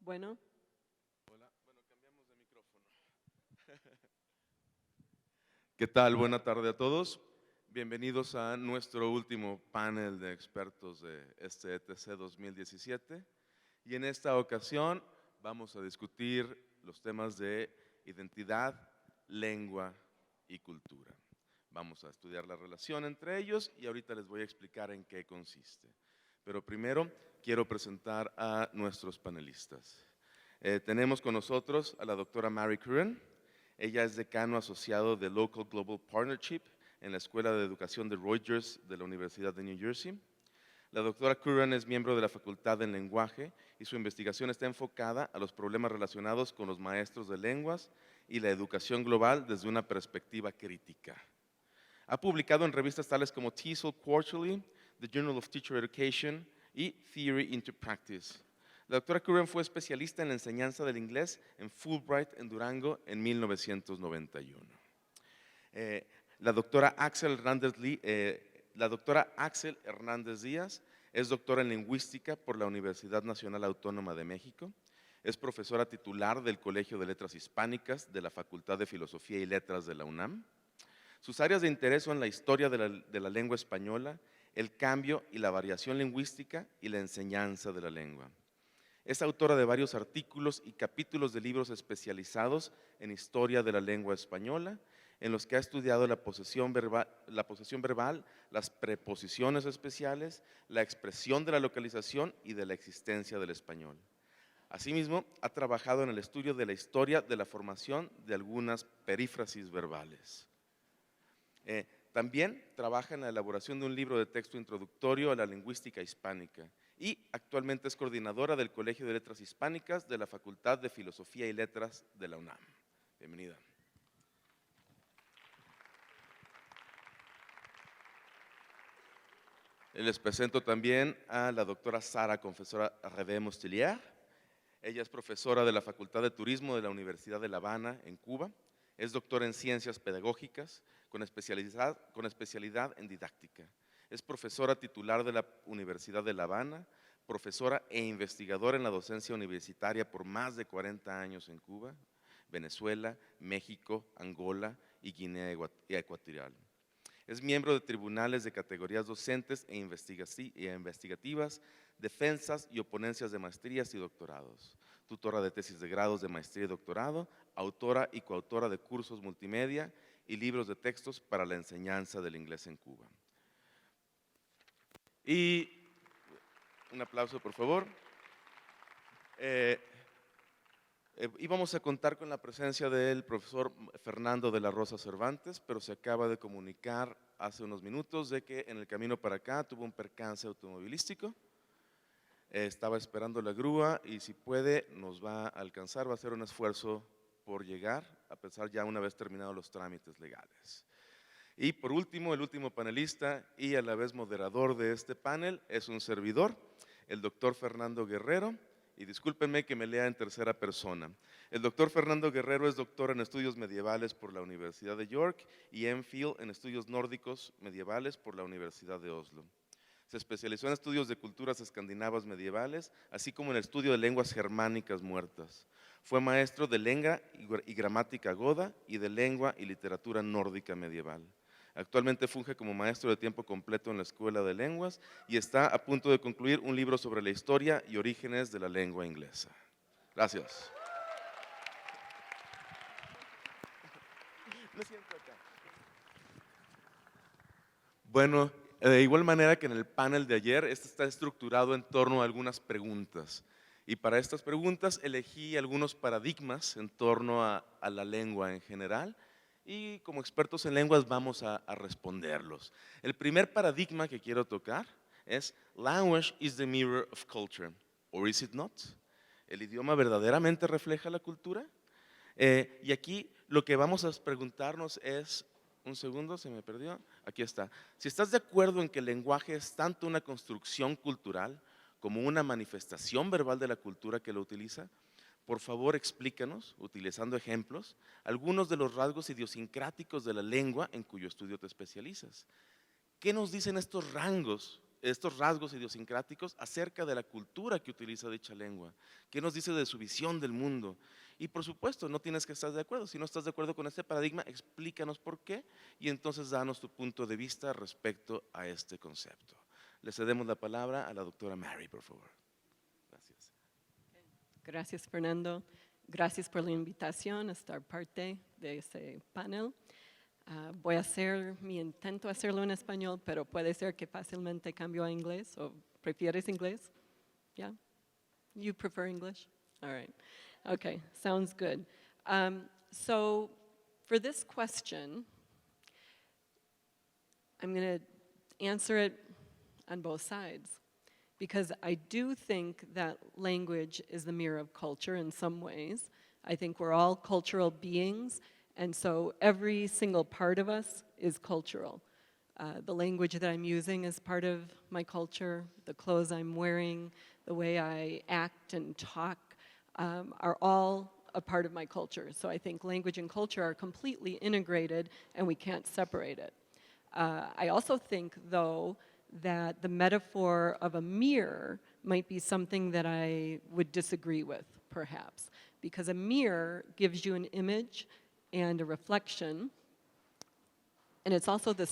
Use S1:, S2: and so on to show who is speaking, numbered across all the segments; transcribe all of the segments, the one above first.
S1: Bueno,
S2: Hola, bueno, cambiamos de micrófono. ¿Qué tal? Buena tarde a todos. Bienvenidos a nuestro último panel de expertos de este ETC 2017. Y en esta ocasión vamos a discutir los temas de identidad, lengua y cultura. Vamos a estudiar la relación entre ellos y ahorita les voy a explicar en qué consiste. Pero primero quiero presentar a nuestros panelistas. Tenemos con nosotros a la doctora Mary Curran. Ella es decano asociado de Local Global Partnership en la Escuela de Educación de Rutgers de la Universidad de New Jersey. La doctora Curran es miembro de la Facultad de Lenguaje y su investigación está enfocada a los problemas relacionados con los maestros de lenguas y la educación global desde una perspectiva crítica. Ha publicado en revistas tales como TESOL Quarterly, The Journal of Teacher Education y Theory into Practice. La doctora Curran fue especialista en la enseñanza del inglés en Fulbright en Durango en 1991. La doctora Axel Hernández Díaz es doctora en lingüística por la Universidad Nacional Autónoma de México. Es profesora titular del Colegio de Letras Hispánicas de la Facultad de Filosofía y Letras de la UNAM. Sus áreas de interés son la historia de la lengua española, el cambio y la variación lingüística y la enseñanza de la lengua. Es autora de varios artículos y capítulos de libros especializados en historia de la lengua española, en los que ha estudiado la posesión verbal, las preposiciones especiales, la expresión de la localización y de la existencia del español. Asimismo, ha trabajado en el estudio de la historia de la formación de algunas perífrasis verbales. También trabaja en la elaboración de un libro de texto introductorio a la lingüística hispánica y actualmente es coordinadora del Colegio de Letras Hispánicas de la Facultad de Filosofía y Letras de la UNAM. Bienvenida. Les presento también a la doctora Sara Confesora Redé Mostelier. Ella es profesora de la Facultad de Turismo de la Universidad de La Habana, en Cuba. Es doctora en Ciencias Pedagógicas con especialidad en didáctica. Es profesora titular de la Universidad de La Habana, profesora e investigadora en la docencia universitaria por más de 40 años en Cuba, Venezuela, México, Angola y Guinea Ecuatorial. Es miembro de tribunales de categorías docentes e investigativas, defensas y oponencias de maestrías y doctorados, tutora de tesis de grados de maestría y doctorado, autora y coautora de cursos multimedia y libros de textos para la enseñanza del inglés en Cuba. Y un aplauso, por favor. Y vamos a contar con la presencia del profesor Fernando de la Rosa Cervantes, pero se acaba de comunicar hace unos minutos de que en el camino para acá tuvo un percance automovilístico. Estaba esperando la grúa y si puede nos va a alcanzar, va a hacer un esfuerzo por llegar, a pesar ya una vez terminados los trámites legales. Y por último, el último panelista y a la vez moderador de este panel es un servidor, el doctor Fernando Guerrero. Y discúlpenme que me lea en tercera persona. El doctor Fernando Guerrero es doctor en estudios medievales por la Universidad de York y MPhil en estudios nórdicos medievales por la Universidad de Oslo. Se especializó en estudios de culturas escandinavas medievales, así como en el estudio de lenguas germánicas muertas. Fue maestro de lengua y gramática goda y de lengua y literatura nórdica medieval. Actualmente funge como maestro de tiempo completo en la Escuela de Lenguas y está a punto de concluir un libro sobre la historia y orígenes de la lengua inglesa. Gracias. Me siento acá. Bueno, de igual manera que en el panel de ayer, este está estructurado en torno a algunas preguntas. Y para estas preguntas elegí algunos paradigmas en torno a la lengua en general y como expertos en lenguas vamos a responderlos. El primer paradigma que quiero tocar es Language is the mirror of culture, or is it not? ¿El idioma verdaderamente refleja la cultura? Y aquí lo que vamos a preguntarnos es, un segundo, se me perdió, aquí está. Si estás de acuerdo en que el lenguaje es tanto una construcción cultural como una manifestación verbal de la cultura que lo utiliza, por favor explícanos, utilizando ejemplos, algunos de los rasgos idiosincráticos de la lengua en cuyo estudio te especializas. ¿Qué nos dicen estos estos rasgos idiosincráticos acerca de la cultura que utiliza dicha lengua, qué nos dice de su visión del mundo. Y por supuesto, no tienes que estar de acuerdo. Si no estás de acuerdo con este paradigma, explícanos por qué y entonces danos tu punto de vista respecto a este concepto. Le cedemos la palabra a la doctora Mary, por favor. Gracias.
S1: Gracias, Fernando. Gracias por la invitación a estar parte de ese panel. Voy a hacer mi intento hacerlo en español, pero puede ser que fácilmente cambio a inglés. ¿O prefieres inglés? Yeah? You prefer English? All right. Okay, sounds good. So for this question, I'm going to answer it on both sides, because I do think that language is the mirror of culture in some ways. I think we're all cultural beings, and so every single part of us is cultural. The language that I'm using is part of my culture. The clothes I'm wearing, the way I act and talk are all a part of my culture. So I think language and culture are completely integrated, and we can't separate it. I also think, though, that the metaphor of a mirror might be something that I would disagree with, perhaps, because a mirror gives you an image and a reflection, and it's also the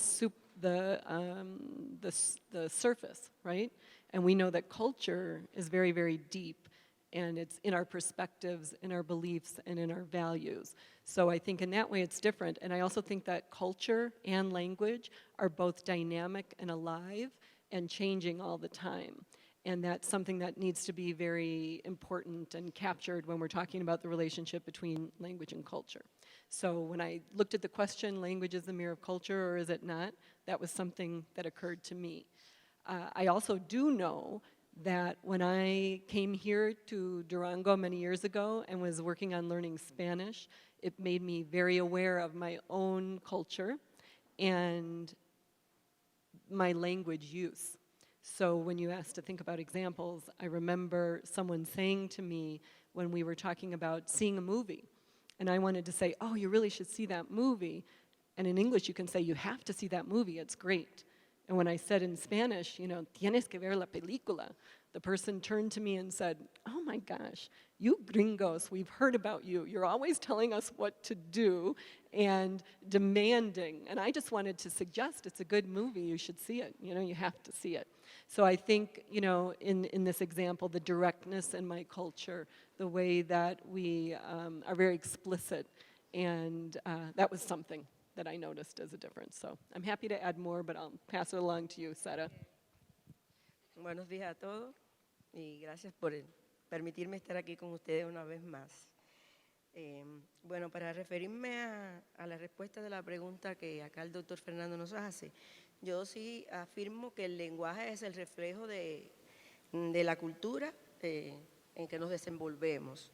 S1: surface, right? And we know that culture is very, very deep, and it's in our perspectives, in our beliefs, and in our values. So I think in that way it's different, and I also think that culture and language are both dynamic and alive and changing all the time. And that's something that needs to be very important and captured when we're talking about the relationship between language and culture. So when I looked at the question, language is the mirror of culture or is it not, that was something that occurred to me. I also do know that when I came here to Durango many years ago and was working on learning Spanish, it made me very aware of my own culture and my language use. So when you asked to think about examples, I remember someone saying to me when we were talking about seeing a movie, and I wanted to say, oh, you really should see that movie. And in English, you can say, you have to see that movie, it's great. And when I said in Spanish, you know, tienes que ver la película, the person turned to me and said, oh my gosh, you gringos, we've heard about you. You're always telling us what to do and demanding. And I just wanted to suggest it's a good movie, you should see it. You know, you have to see it. So I think, you know, in this example, the directness in my culture, the way that we are very explicit, and that was something that I noticed as a difference. So I'm happy to add more, but I'll pass it along to you, Sara.
S3: Buenos días a todos y gracias por permitirme estar aquí con ustedes una vez más. Bueno, para referirme a la respuesta de la pregunta que acá el doctor Fernando nos hace, yo sí afirmo que el lenguaje es el reflejo de la cultura en que nos desenvolvemos.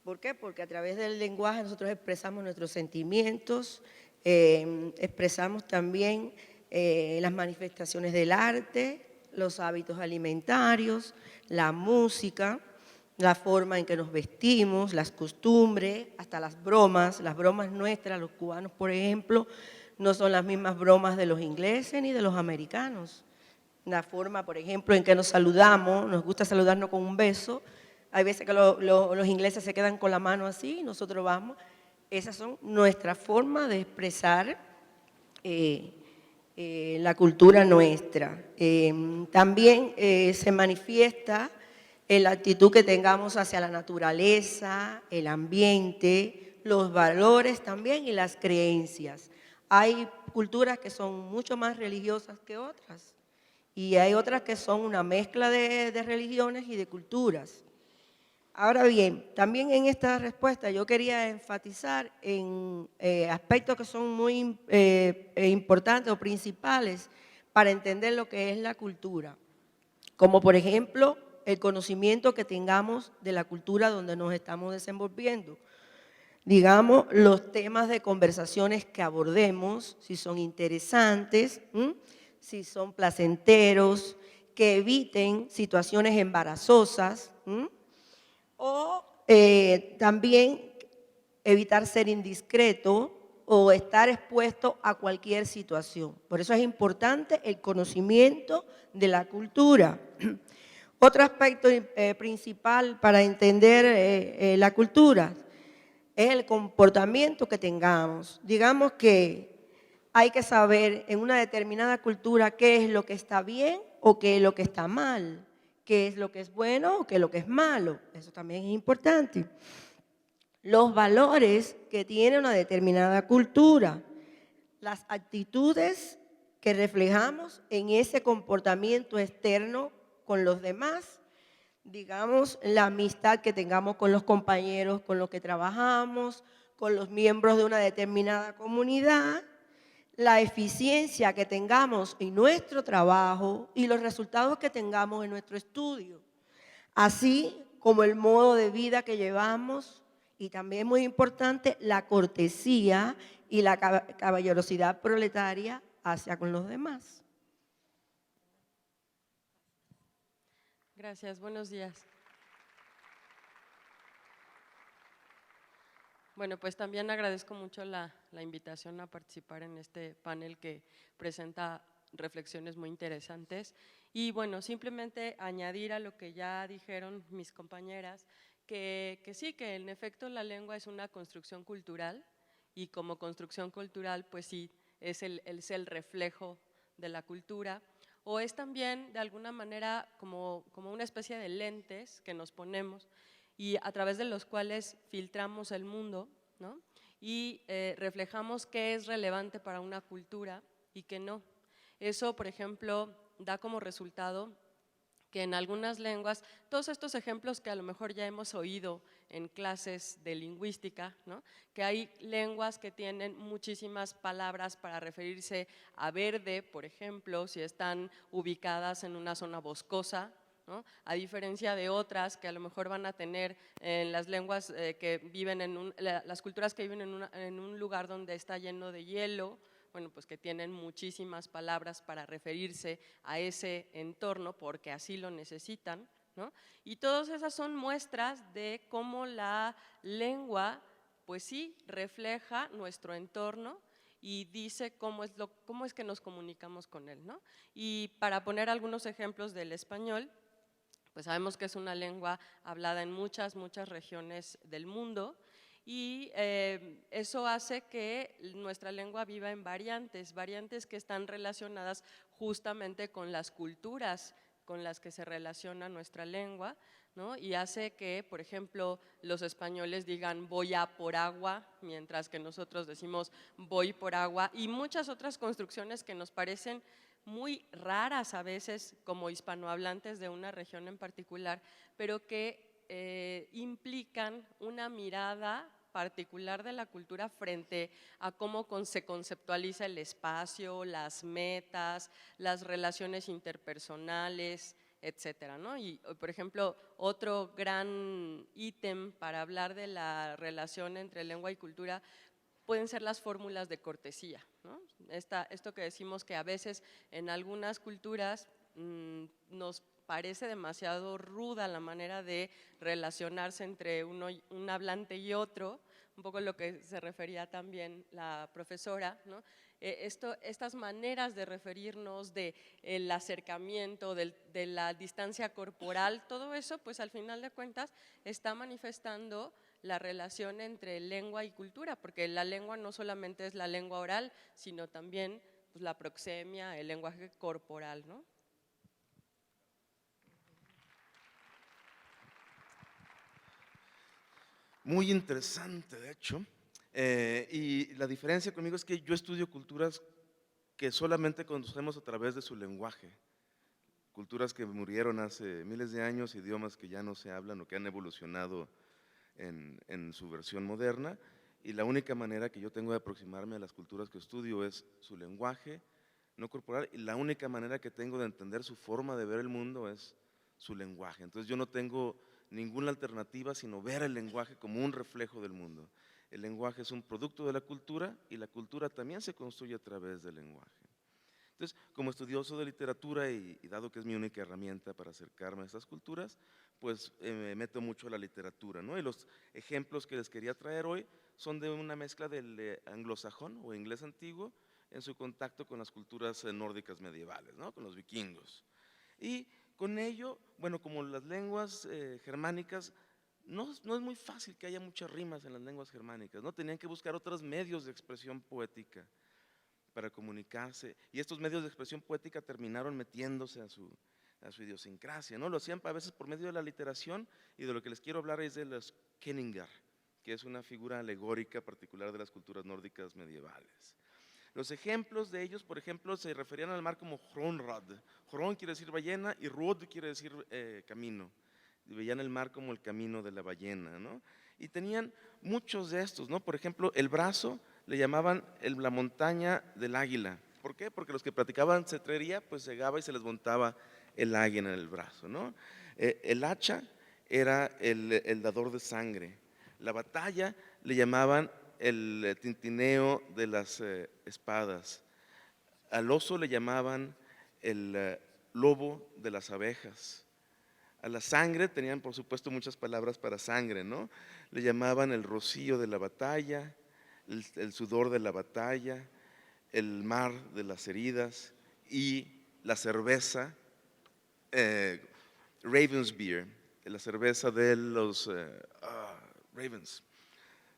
S3: ¿Por qué? Porque a través del lenguaje nosotros expresamos nuestros sentimientos, expresamos también las manifestaciones del arte, los hábitos alimentarios, la música, la forma en que nos vestimos, las costumbres, hasta las bromas nuestras, los cubanos, por ejemplo, no son las mismas bromas de los ingleses ni de los americanos. La forma, por ejemplo, en que nos saludamos, nos gusta saludarnos con un beso. Hay veces que los ingleses se quedan con la mano así y nosotros vamos. Esas son nuestras formas de expresar la cultura nuestra. También se manifiesta en la actitud que tengamos hacia la naturaleza, el ambiente, los valores también y las creencias. Hay culturas que son mucho más religiosas que otras y hay otras que son una mezcla de religiones y de culturas. Ahora bien, también en esta respuesta yo quería enfatizar en aspectos que son muy importantes o principales para entender lo que es la cultura, como por ejemplo el conocimiento que tengamos de la cultura donde nos estamos desenvolviendo. Digamos, los temas de conversaciones que abordemos, si son interesantes, si son placenteros, que eviten situaciones embarazosas, o también evitar ser indiscreto, o estar expuesto a cualquier situación. Por eso es importante el conocimiento de la cultura. Otro aspecto principal para entender la cultura es el comportamiento que tengamos. Digamos que hay que saber en una determinada cultura qué es lo que está bien o qué es lo que está mal, qué es lo que es bueno o qué es lo que es malo. Eso también es importante. Los valores que tiene una determinada cultura, las actitudes que reflejamos en ese comportamiento externo con los demás, digamos, la amistad que tengamos con los compañeros con los que trabajamos, con los miembros de una determinada comunidad, la eficiencia que tengamos en nuestro trabajo y los resultados que tengamos en nuestro estudio, así como el modo de vida que llevamos y también muy importante la cortesía y la caballerosidad proletaria hacia con los demás.
S4: Gracias, buenos días. Bueno, pues también agradezco mucho la invitación a participar en este panel que presenta reflexiones muy interesantes. Y bueno, simplemente añadir a lo que ya dijeron mis compañeras, que sí, que en efecto la lengua es una construcción cultural y como construcción cultural, pues sí, es el reflejo de la cultura. O es también de alguna manera como una especie de lentes que nos ponemos y a través de los cuales filtramos el mundo, ¿no? Y reflejamos qué es relevante para una cultura y qué no. Eso, por ejemplo, da como resultado que en algunas lenguas, todos estos ejemplos que a lo mejor ya hemos oído en clases de lingüística, ¿no? Que hay lenguas que tienen muchísimas palabras para referirse a verde, por ejemplo, si están ubicadas en una zona boscosa, ¿no? A diferencia de otras que a lo mejor van a tener en las lenguas que viven las culturas que viven en un lugar donde está lleno de hielo, bueno, pues que tienen muchísimas palabras para referirse a ese entorno porque así lo necesitan, ¿no? Y todas esas son muestras de cómo la lengua, pues sí, refleja nuestro entorno y dice cómo es que nos comunicamos con él, ¿no? Y para poner algunos ejemplos del español, pues sabemos que es una lengua hablada en muchas regiones del mundo y eso hace que nuestra lengua viva en variantes que están relacionadas justamente con las culturas con las que se relaciona nuestra lengua, ¿no? Y hace que, por ejemplo, los españoles digan voy a por agua, mientras que nosotros decimos voy por agua, y muchas otras construcciones que nos parecen muy raras a veces como hispanohablantes de una región en particular, pero que implican una mirada particular de la cultura frente a cómo se conceptualiza el espacio, las metas, las relaciones interpersonales, etcétera, ¿no? Y, por ejemplo, otro gran ítem para hablar de la relación entre lengua y cultura pueden ser las fórmulas de cortesía, ¿no? Esto que decimos que a veces en algunas culturas nos parece demasiado ruda la manera de relacionarse entre un hablante y otro, un poco lo que se refería también la profesora, ¿no? Estas maneras de referirnos, del acercamiento, de la distancia corporal, todo eso, pues al final de cuentas está manifestando la relación entre lengua y cultura, porque la lengua no solamente es la lengua oral, sino también pues, la proxemia, el lenguaje corporal, ¿no?
S2: Muy interesante, de hecho. Y la diferencia conmigo es que yo estudio culturas que solamente conocemos a través de su lenguaje. Culturas que murieron hace miles de años, idiomas que ya no se hablan o que han evolucionado en su versión moderna. Y la única manera que yo tengo de aproximarme a las culturas que estudio es su lenguaje no corporal, y la única manera que tengo de entender su forma de ver el mundo es su lenguaje. Entonces yo no tengo ninguna alternativa sino ver el lenguaje como un reflejo del mundo. El lenguaje es un producto de la cultura y la cultura también se construye a través del lenguaje. Entonces, como estudioso de literatura y dado que es mi única herramienta para acercarme a estas culturas, pues me meto mucho a la literatura, ¿no? Y los ejemplos que les quería traer hoy son de una mezcla del anglosajón o inglés antiguo en su contacto con las culturas nórdicas medievales, ¿no? Con los vikingos. Y con ello, bueno, como las lenguas germánicas, no es muy fácil que haya muchas rimas en las lenguas germánicas, ¿no? Tenían que buscar otros medios de expresión poética para comunicarse, y estos medios de expresión poética terminaron metiéndose a su idiosincrasia, ¿no? Lo hacían a veces por medio de la literación, y de lo que les quiero hablar es de los Kenningar, que es una figura alegórica particular de las culturas nórdicas medievales. Los ejemplos de ellos, por ejemplo, se referían al mar como Hronrad. Hron quiere decir ballena y Rod quiere decir camino. Y veían el mar como el camino de la ballena, ¿no? Y tenían muchos de estos, ¿no? Por ejemplo, el brazo le llamaban la montaña del águila. ¿Por qué? Porque los que practicaban cetrería, pues llegaba y se les montaba el águila en el brazo, ¿no? El hacha era el dador de sangre. La batalla le llamaban el tintineo de las espadas. Al oso le llamaban el lobo de las abejas. A la sangre tenían, por supuesto, muchas palabras para sangre, ¿no? Le llamaban el rocío de la batalla, el sudor de la batalla, el mar de las heridas y la cerveza, Ravens Beer, la cerveza de los Ravens.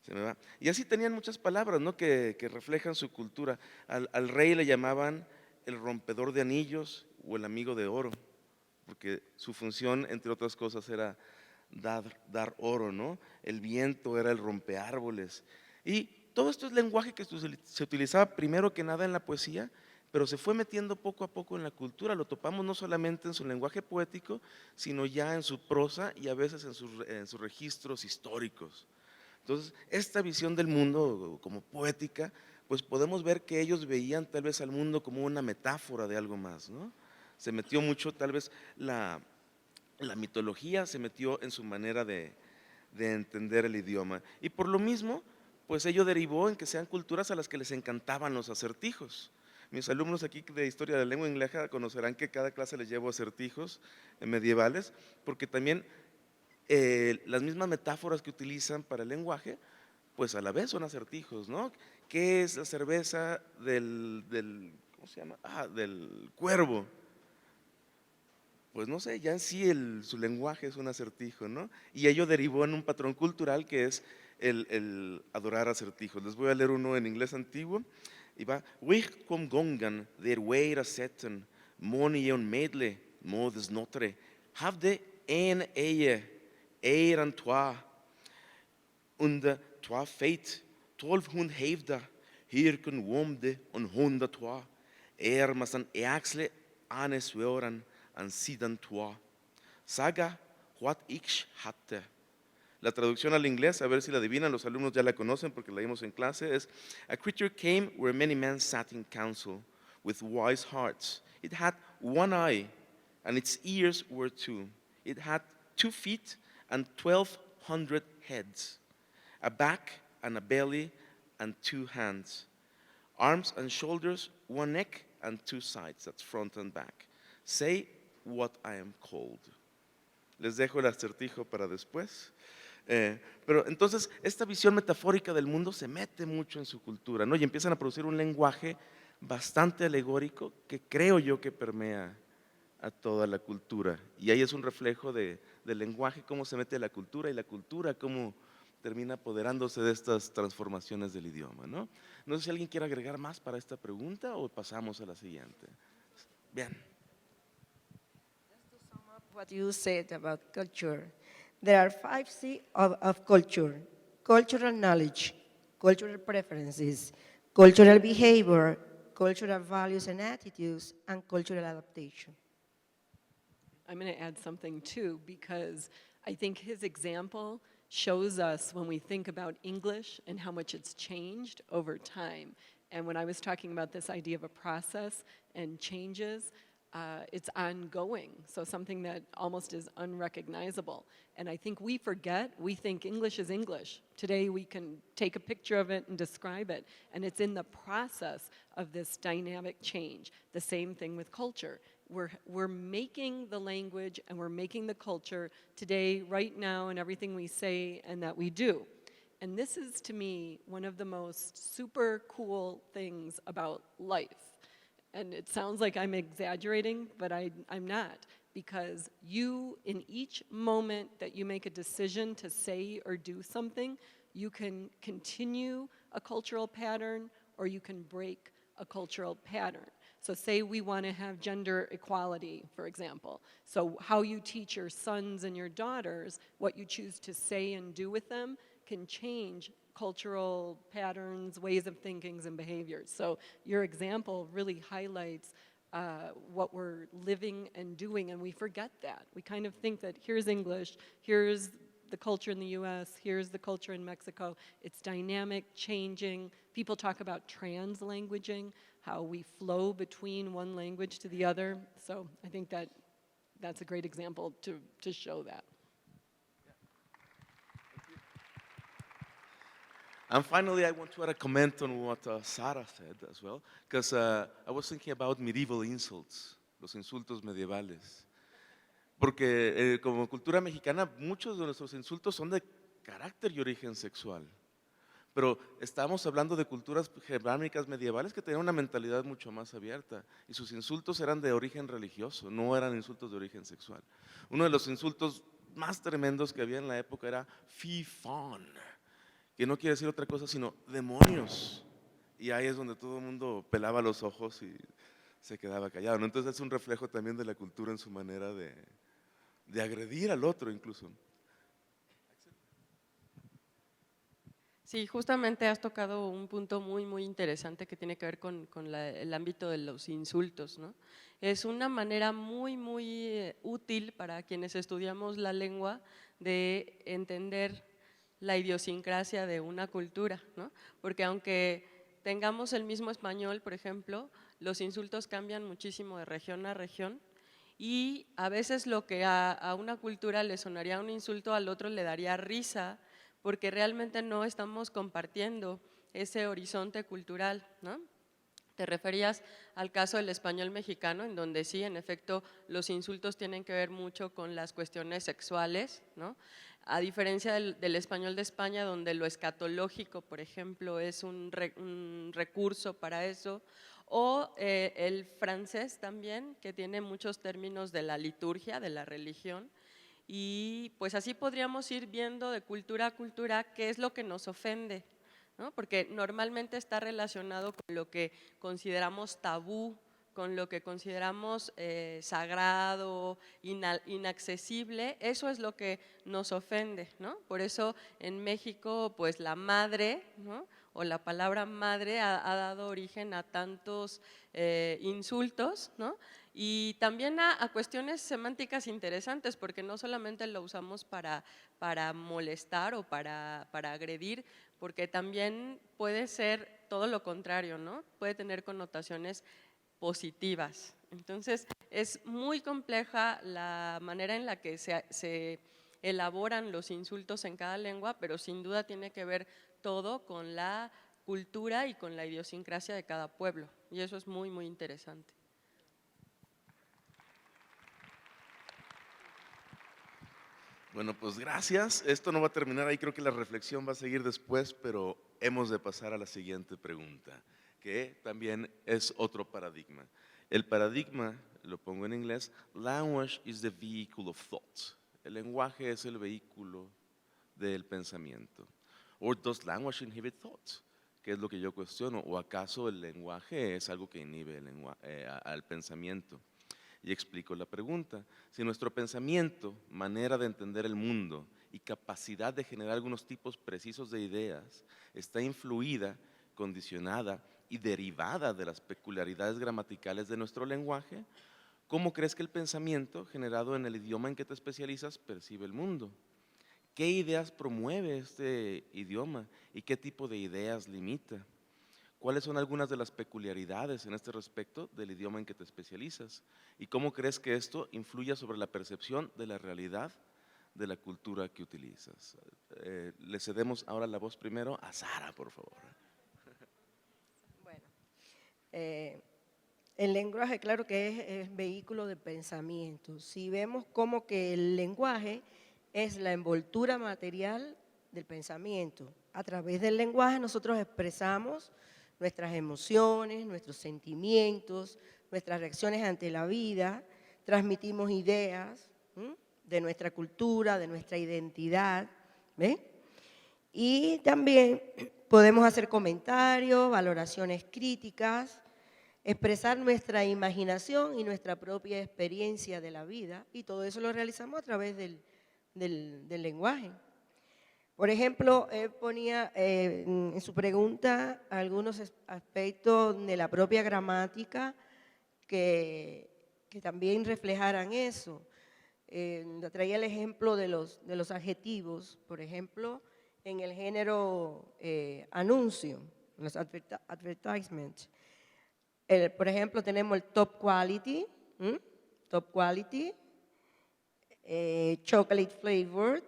S2: Se me va. Y así tenían muchas palabras, ¿no? que reflejan su cultura. Al rey le llamaban el rompedor de anillos o el amigo de oro, porque su función, entre otras cosas, era dar oro, ¿no? El viento era el rompeárboles. Y todo esto es lenguaje que se utilizaba primero que nada en la poesía, pero se fue metiendo poco a poco en la cultura. Lo topamos no solamente en su lenguaje poético, sino ya en su prosa y a veces en sus registros históricos. Entonces, esta visión del mundo como poética, pues podemos ver que ellos veían tal vez al mundo como una metáfora de algo más, ¿no? Se metió mucho tal vez la mitología, se metió en su manera de entender el idioma. Y por lo mismo, pues ello derivó en que sean culturas a las que les encantaban los acertijos. Mis alumnos aquí de Historia de la Lengua Inglesa conocerán que cada clase les llevo acertijos medievales, porque también las mismas metáforas que utilizan para el lenguaje, pues a la vez son acertijos, ¿no? ¿Qué es la cerveza ¿cómo se llama? Del cuervo? Pues no sé, ya en sí su lenguaje es un acertijo, ¿no? Y ello derivó en un patrón cultural que es el adorar acertijos. Les voy a leer uno en inglés antiguo y va: Wich kom gongan, der weira setten, moni on medle, modes notre, havde en eiran twa, und twa feit, 1200 hevda, hirken womde on 100 twa, mas an eaxle anes weoran, an sidan twa, saga what ich hatte. La traducción al inglés, a ver si la adivinan, los alumnos ya la conocen porque la vimos en clase, es: A creature came where many men sat in council, with wise hearts. It had one eye, and its ears were two. It had 2 feet and 1200 heads, a back and a belly and 2 hands, arms and shoulders, 1 neck and 2 sides, that's front and back. Say what I am called. Les dejo el acertijo para después. Pero entonces esta visión metafórica del mundo se mete mucho en su cultura, ¿no? Y empiezan a producir un lenguaje bastante alegórico que creo yo que permea a toda la cultura. Y ahí es un reflejo del lenguaje, cómo se mete la cultura, y la cultura cómo termina apoderándose de estas transformaciones del idioma, ¿no? No sé si alguien quiere agregar más para esta pregunta o pasamos a la siguiente. Bien.
S3: Just to sum up what you said about culture, there are 5 C's of culture: cultural knowledge, cultural preferences, cultural behavior, cultural values and attitudes, and cultural adaptation.
S1: I'm going to add something too, because I think his example shows us when we think about English and how much it's changed over time. And when I was talking about this idea of a process and changes, it's ongoing, so something that almost is unrecognizable. And I think we forget, we think English is English. Today we can take a picture of it and describe it, and it's in the process of this dynamic change. The same thing with culture. We're making the language and we're making the culture today, right now, in everything we say and that we do. And this is, to me, one of the most super cool things about life. And it sounds like I'm exaggerating, but I'm not. Because you, in each moment that you make a decision to say or do something, you can continue a cultural pattern or you can break a cultural pattern. So say we want to have gender equality, for example. So how you teach your sons and your daughters, what you choose to say and do with them, can change cultural patterns, ways of thinking, and behaviors. So your example really highlights what we're living and doing, and we forget that. We kind of think that here's English, here's the culture in the US, here's the culture in Mexico. It's dynamic, changing. People talk about translanguaging, how we flow between one language to the other. So I think that that's a great example to show that.
S2: And finally, I want to add a comment on what Sarah said as well, because I was thinking about medieval insults, los insultos medievales. Porque como cultura mexicana, muchos de nuestros insultos son de carácter y origen sexual. Pero estamos hablando de culturas germánicas medievales que tenían una mentalidad mucho más abierta y sus insultos eran de origen religioso, no eran insultos de origen sexual. Uno de los insultos más tremendos que había en la época era fifón, que no quiere decir otra cosa sino demonios. Y ahí es donde todo el mundo pelaba los ojos y se quedaba callado, ¿no? Entonces es un reflejo también de la cultura en su manera de agredir al otro incluso.
S4: Sí, justamente has tocado un punto muy, muy interesante que tiene que ver con el ámbito de los insultos, ¿no? Es una manera muy, muy útil para quienes estudiamos la lengua de entender la idiosincrasia de una cultura, ¿no? Porque aunque tengamos el mismo español, por ejemplo, los insultos cambian muchísimo de región a región y a veces lo que a una cultura le sonaría un insulto, al otro le daría risa, porque realmente no estamos compartiendo ese horizonte cultural, ¿no? Te referías al caso del español mexicano, en donde sí, en efecto, los insultos tienen que ver mucho con las cuestiones sexuales, ¿no? A diferencia del español de España, donde lo escatológico, por ejemplo, es un recurso para eso, o el francés también, que tiene muchos términos de la liturgia, de la religión, y pues así podríamos ir viendo de cultura a cultura qué es lo que nos ofende, ¿no? Porque normalmente está relacionado con lo que consideramos tabú, con lo que consideramos sagrado, inaccesible, eso es lo que nos ofende, ¿no? Por eso en México, pues la madre, ¿no? O la palabra madre ha dado origen a tantos insultos, ¿no? Y también a cuestiones semánticas interesantes, porque no solamente lo usamos para molestar o para agredir, porque también puede ser todo lo contrario, ¿no? Puede tener connotaciones positivas. Entonces, es muy compleja la manera en la que se elaboran los insultos en cada lengua, pero sin duda tiene que ver todo con la cultura y con la idiosincrasia de cada pueblo, y eso es muy, muy interesante.
S2: Bueno, pues gracias. Esto no va a terminar ahí, creo que la reflexión va a seguir después, pero hemos de pasar a la siguiente pregunta, que también es otro paradigma. El paradigma, lo pongo en inglés, language is the vehicle of thought. El lenguaje es el vehículo del pensamiento. Or does language inhibit thought? ¿Qué es lo que yo cuestiono? ¿O acaso el lenguaje es algo que inhibe al pensamiento? Y explico la pregunta. Si nuestro pensamiento, manera de entender el mundo y capacidad de generar algunos tipos precisos de ideas está influida, condicionada y derivada de las peculiaridades gramaticales de nuestro lenguaje, ¿cómo crees que el pensamiento generado en el idioma en que te especializas percibe el mundo? ¿Qué ideas promueve este idioma y qué tipo de ideas limita? ¿Cuáles son algunas de las peculiaridades en este respecto del idioma en que te especializas? ¿Y cómo crees que esto influye sobre la percepción de la realidad de la cultura que utilizas? Le cedemos ahora la voz primero a Sara, por favor.
S3: Bueno, el lenguaje, claro que es vehículo de pensamiento. Si vemos como que el lenguaje es la envoltura material del pensamiento, a través del lenguaje nosotros expresamos nuestras emociones, nuestros sentimientos, nuestras reacciones ante la vida, transmitimos ideas de nuestra cultura, de nuestra identidad, ¿ven? Y también podemos hacer comentarios, valoraciones críticas, expresar nuestra imaginación y nuestra propia experiencia de la vida, y todo eso lo realizamos a través del lenguaje. Por ejemplo, él ponía en su pregunta algunos aspectos de la propia gramática que también reflejaran eso. Traía el ejemplo de los adjetivos, por ejemplo, en el género anuncio, los advertisements. Por ejemplo, tenemos el top quality, chocolate flavored,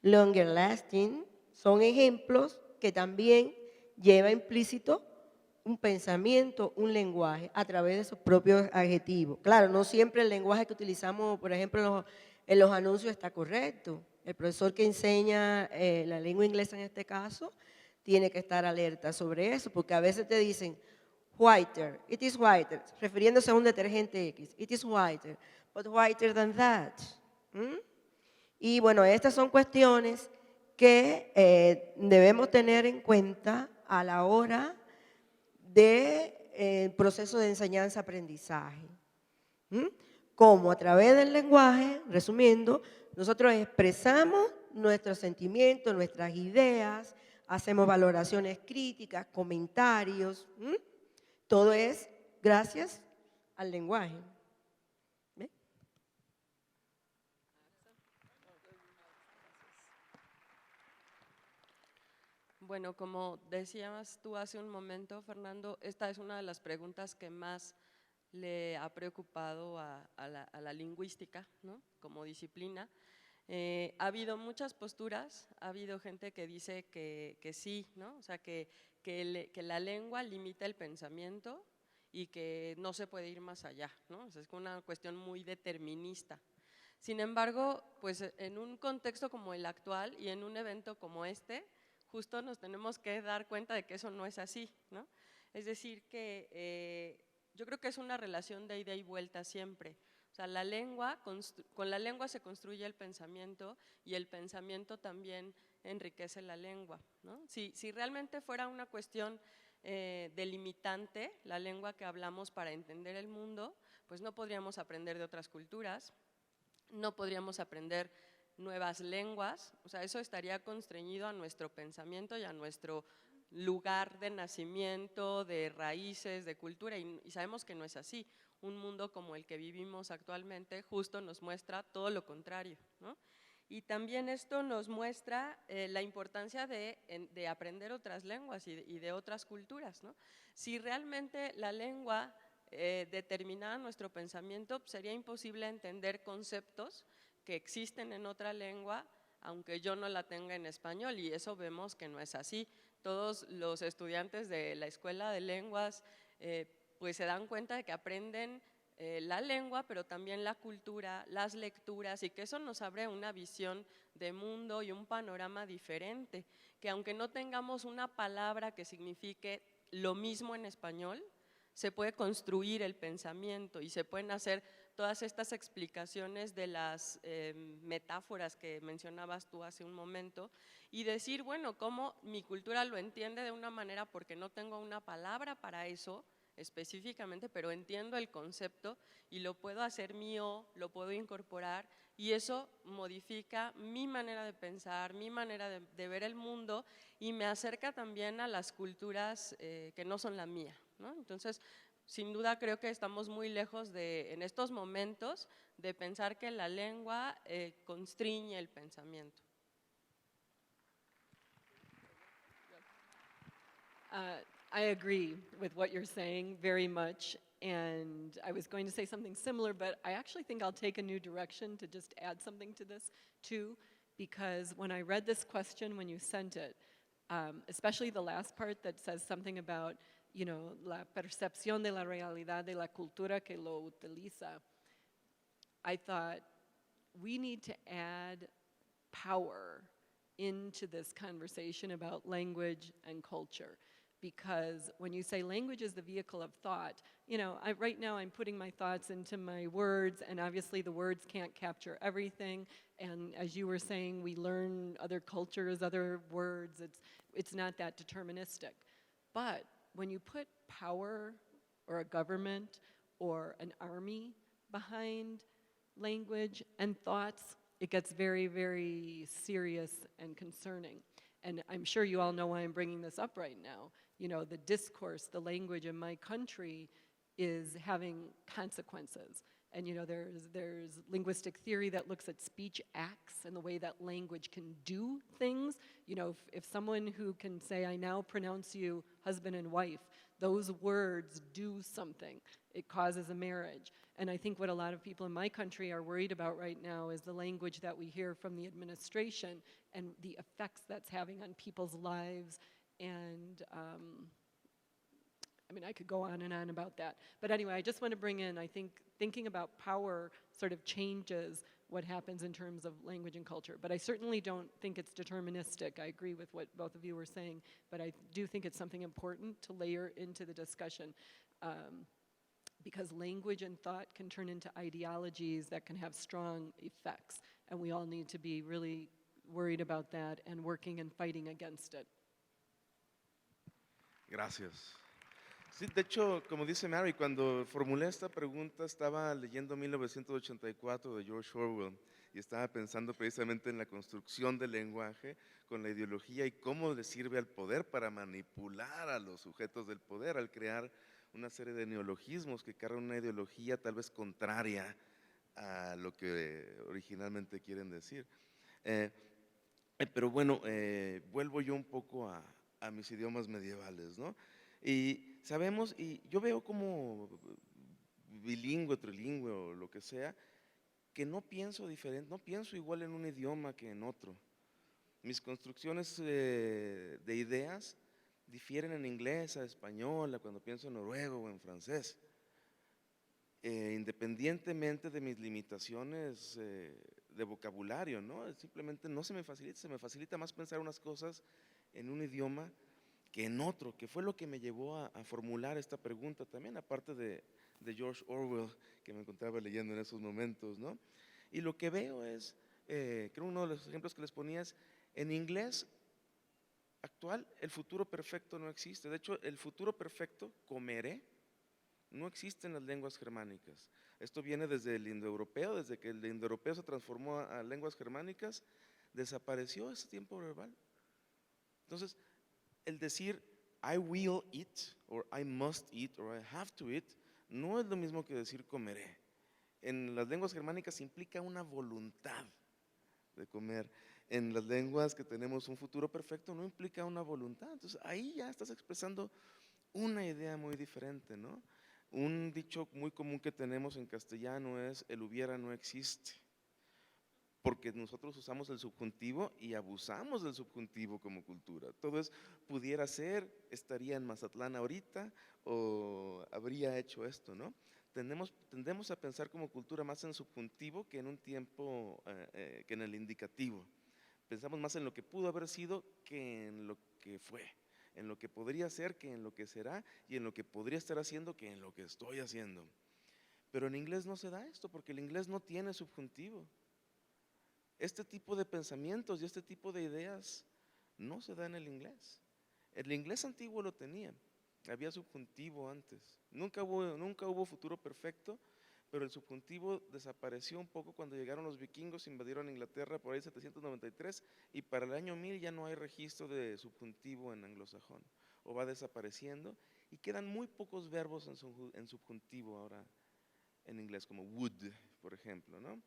S3: longer lasting, son ejemplos que también lleva implícito un pensamiento, un lenguaje a través de sus propios adjetivos. Claro, no siempre el lenguaje que utilizamos, por ejemplo, en los anuncios está correcto. El profesor que enseña la lengua inglesa en este caso tiene que estar alerta sobre eso, porque a veces te dicen whiter, it is whiter, refiriéndose a un detergente X, it is whiter, but whiter than that. Y bueno, estas son cuestiones que debemos tener en cuenta a la hora del proceso de enseñanza-aprendizaje. Como a través del lenguaje, resumiendo, nosotros expresamos nuestros sentimientos, nuestras ideas, hacemos valoraciones críticas, comentarios, todo es gracias al lenguaje. ¿Ve?
S4: Bueno, como decías tú hace un momento, Fernando, esta es una de las preguntas que más le ha preocupado a la lingüística, ¿no? Como disciplina. Ha habido muchas posturas, ha habido gente que dice que sí, ¿no? O sea, que la lengua limita el pensamiento y que no se puede ir más allá, ¿no? O sea, es una cuestión muy determinista. Sin embargo, pues en un contexto como el actual y en un evento como este, justo nos tenemos que dar cuenta de que eso no es así, ¿no? Es decir, que yo creo que es una relación de ida y vuelta siempre. O sea, con la lengua se construye el pensamiento y el pensamiento también enriquece la lengua, ¿no? Si realmente fuera una cuestión delimitante, la lengua que hablamos para entender el mundo, pues no podríamos aprender de otras culturas, no podríamos aprender nuevas lenguas, o sea, eso estaría constreñido a nuestro pensamiento y a nuestro lugar de nacimiento, de raíces, de cultura, y sabemos que no es así. Un mundo como el que vivimos actualmente justo nos muestra todo lo contrario, ¿no? Y también esto nos muestra la importancia de aprender otras lenguas y de otras culturas, ¿no? Si realmente la lengua determinara nuestro pensamiento, sería imposible entender conceptos que existen en otra lengua, aunque yo no la tenga en español, y eso vemos que no es así. Todos los estudiantes de la Escuela de Lenguas pues se dan cuenta de que aprenden la lengua, pero también la cultura, las lecturas, y que eso nos abre una visión de mundo y un panorama diferente, que aunque no tengamos una palabra que signifique lo mismo en español, se puede construir el pensamiento y se pueden hacer todas estas explicaciones de las metáforas que mencionabas tú hace un momento y decir, bueno, cómo mi cultura lo entiende de una manera porque no tengo una palabra para eso específicamente, pero entiendo el concepto y lo puedo hacer mío, lo puedo incorporar y eso modifica mi manera de pensar, mi manera de ver el mundo y me acerca también a las culturas que no son la mía, ¿no? Entonces, sin duda creo que estamos muy lejos en estos momentos de pensar que la lengua constriñe el pensamiento.
S1: I agree with what you're saying very much, and I was going to say something similar, but I actually think I'll take a new direction to just add something to this too, because when I read this question when you sent it, especially the last part that says something about, you know, la percepción de la realidad de la cultura que lo utiliza, I thought we need to add power into this conversation about language and culture. Because when you say language is the vehicle of thought, you know, right now I'm putting my thoughts into my words, and obviously the words can't capture everything. And as you were saying, we learn other cultures, other words. It's not that deterministic. But when you put power or a government or an army behind language and thoughts, it gets very, very serious and concerning. And I'm sure you all know why I'm bringing this up right now. You know, the discourse, the language in my country is having consequences. And you know, there's linguistic theory that looks at speech acts and the way that language can do things. You know, if someone who can say, I now pronounce you husband and wife, those words do something. It causes a marriage. And I think what a lot of people in my country are worried about right now is the language that we hear from the administration and the effects that's having on people's lives. And I mean, I could go on and on about that. But anyway, I just want to bring in, I think, thinking about power sort of changes what happens in terms of language and culture. But I certainly don't think it's deterministic. I agree with what both of you were saying, but I do think it's something important to layer into the discussion. Because language and thought can turn into ideologies that can have strong effects. And we all need to be really worried about that and working and fighting against it.
S2: Gracias. Sí, de hecho, como dice Mary, cuando formulé esta pregunta estaba leyendo 1984 de George Orwell y estaba pensando precisamente en la construcción del lenguaje con la ideología y cómo le sirve al poder para manipular a los sujetos del poder al crear una serie de neologismos que cargan una ideología tal vez contraria a lo que originalmente quieren decir. Pero bueno, vuelvo yo un poco a mis idiomas medievales, ¿no? Y sabemos, y yo veo como bilingüe, trilingüe o lo que sea, que no pienso diferente, no pienso igual en un idioma que en otro. Mis construcciones de ideas difieren en inglés, a español, a cuando pienso en noruego o en francés. Independientemente de mis limitaciones de vocabulario, ¿no? Simplemente no se me facilita más pensar unas cosas en un idioma que en otro, que fue lo que me llevó a formular esta pregunta también, aparte de George Orwell, que me encontraba leyendo en esos momentos, ¿no? Y lo que veo es, creo uno de los ejemplos que les ponía es, en inglés actual, el futuro perfecto no existe. De hecho, el futuro perfecto, comeré, no existe en las lenguas germánicas. Esto viene desde el indoeuropeo, desde que el indoeuropeo se transformó a lenguas germánicas, desapareció ese tiempo verbal. Entonces, el decir I will eat, or I must eat, or I have to eat, no es lo mismo que decir comeré. En las lenguas germánicas implica una voluntad de comer. En las lenguas que tenemos un futuro perfecto no implica una voluntad. Entonces ahí ya estás expresando una idea muy diferente, ¿no? Un dicho muy común que tenemos en castellano es el hubiera no existe, porque nosotros usamos el subjuntivo y abusamos del subjuntivo como cultura. Todo es pudiera ser, estaría en Mazatlán ahorita o habría hecho esto, ¿no? Tendemos a pensar como cultura más en subjuntivo que en un tiempo, que en el indicativo. Pensamos más en lo que pudo haber sido que en lo que fue, en lo que podría ser que en lo que será y en lo que podría estar haciendo que en lo que estoy haciendo. Pero en inglés no se da esto porque el inglés no tiene subjuntivo. Este tipo de pensamientos y este tipo de ideas no se da en el inglés. El inglés antiguo lo tenía, había subjuntivo antes. Nunca hubo futuro perfecto, pero el subjuntivo desapareció un poco cuando llegaron los vikingos, invadieron Inglaterra por ahí 793 y para el año 1000 ya no hay registro de subjuntivo en anglosajón o va desapareciendo y quedan muy pocos verbos en subjuntivo ahora en inglés, como would, por ejemplo, ¿no?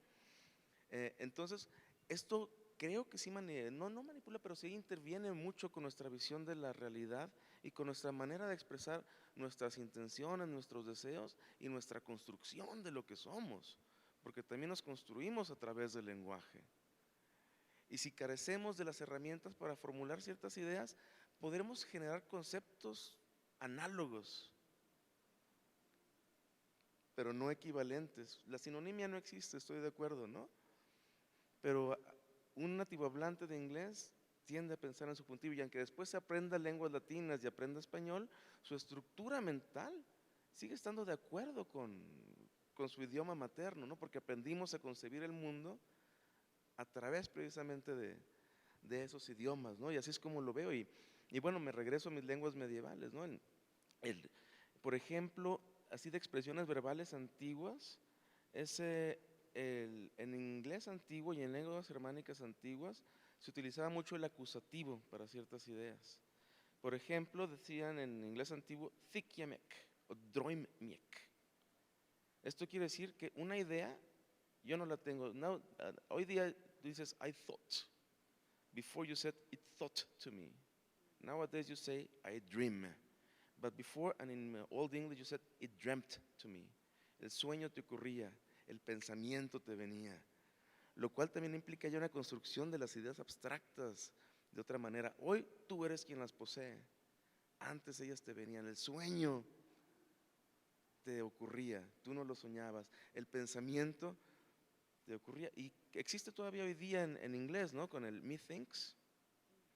S2: Entonces, esto creo que sí, no manipula, pero sí interviene mucho con nuestra visión de la realidad y con nuestra manera de expresar nuestras intenciones, nuestros deseos y nuestra construcción de lo que somos, porque también nos construimos a través del lenguaje. Y si carecemos de las herramientas para formular ciertas ideas, podremos generar conceptos análogos, pero no equivalentes. La sinonimia no existe, estoy de acuerdo, ¿no? Pero un nativo hablante de inglés tiende a pensar en su puntillo, y aunque después se aprenda lenguas latinas y aprenda español, su estructura mental sigue estando de acuerdo con su idioma materno, ¿no? Porque aprendimos a concebir el mundo a través precisamente de esos idiomas, ¿no? Y así es como lo veo. Y bueno, me regreso a mis lenguas medievales, ¿no? Por ejemplo, así de expresiones verbales antiguas, en inglés antiguo y en lenguas germánicas antiguas se utilizaba mucho el acusativo para ciertas ideas. Por ejemplo, decían en inglés antiguo "thikyamek" o "droimmiek". Esto quiere decir que una idea yo no la tengo. Hoy día tú dices "I thought". Before you said "it thought to me". Nowadays you say "I dream". But before, and in Old English, you said "it dreamt to me". El sueño te ocurría, el pensamiento te venía, lo cual también implica ya una construcción de las ideas abstractas de otra manera. Hoy tú eres quien las posee, antes ellas te venían, el sueño te ocurría, tú no lo soñabas, el pensamiento te ocurría, y existe todavía hoy día en inglés, ¿no? Con el "me thinks",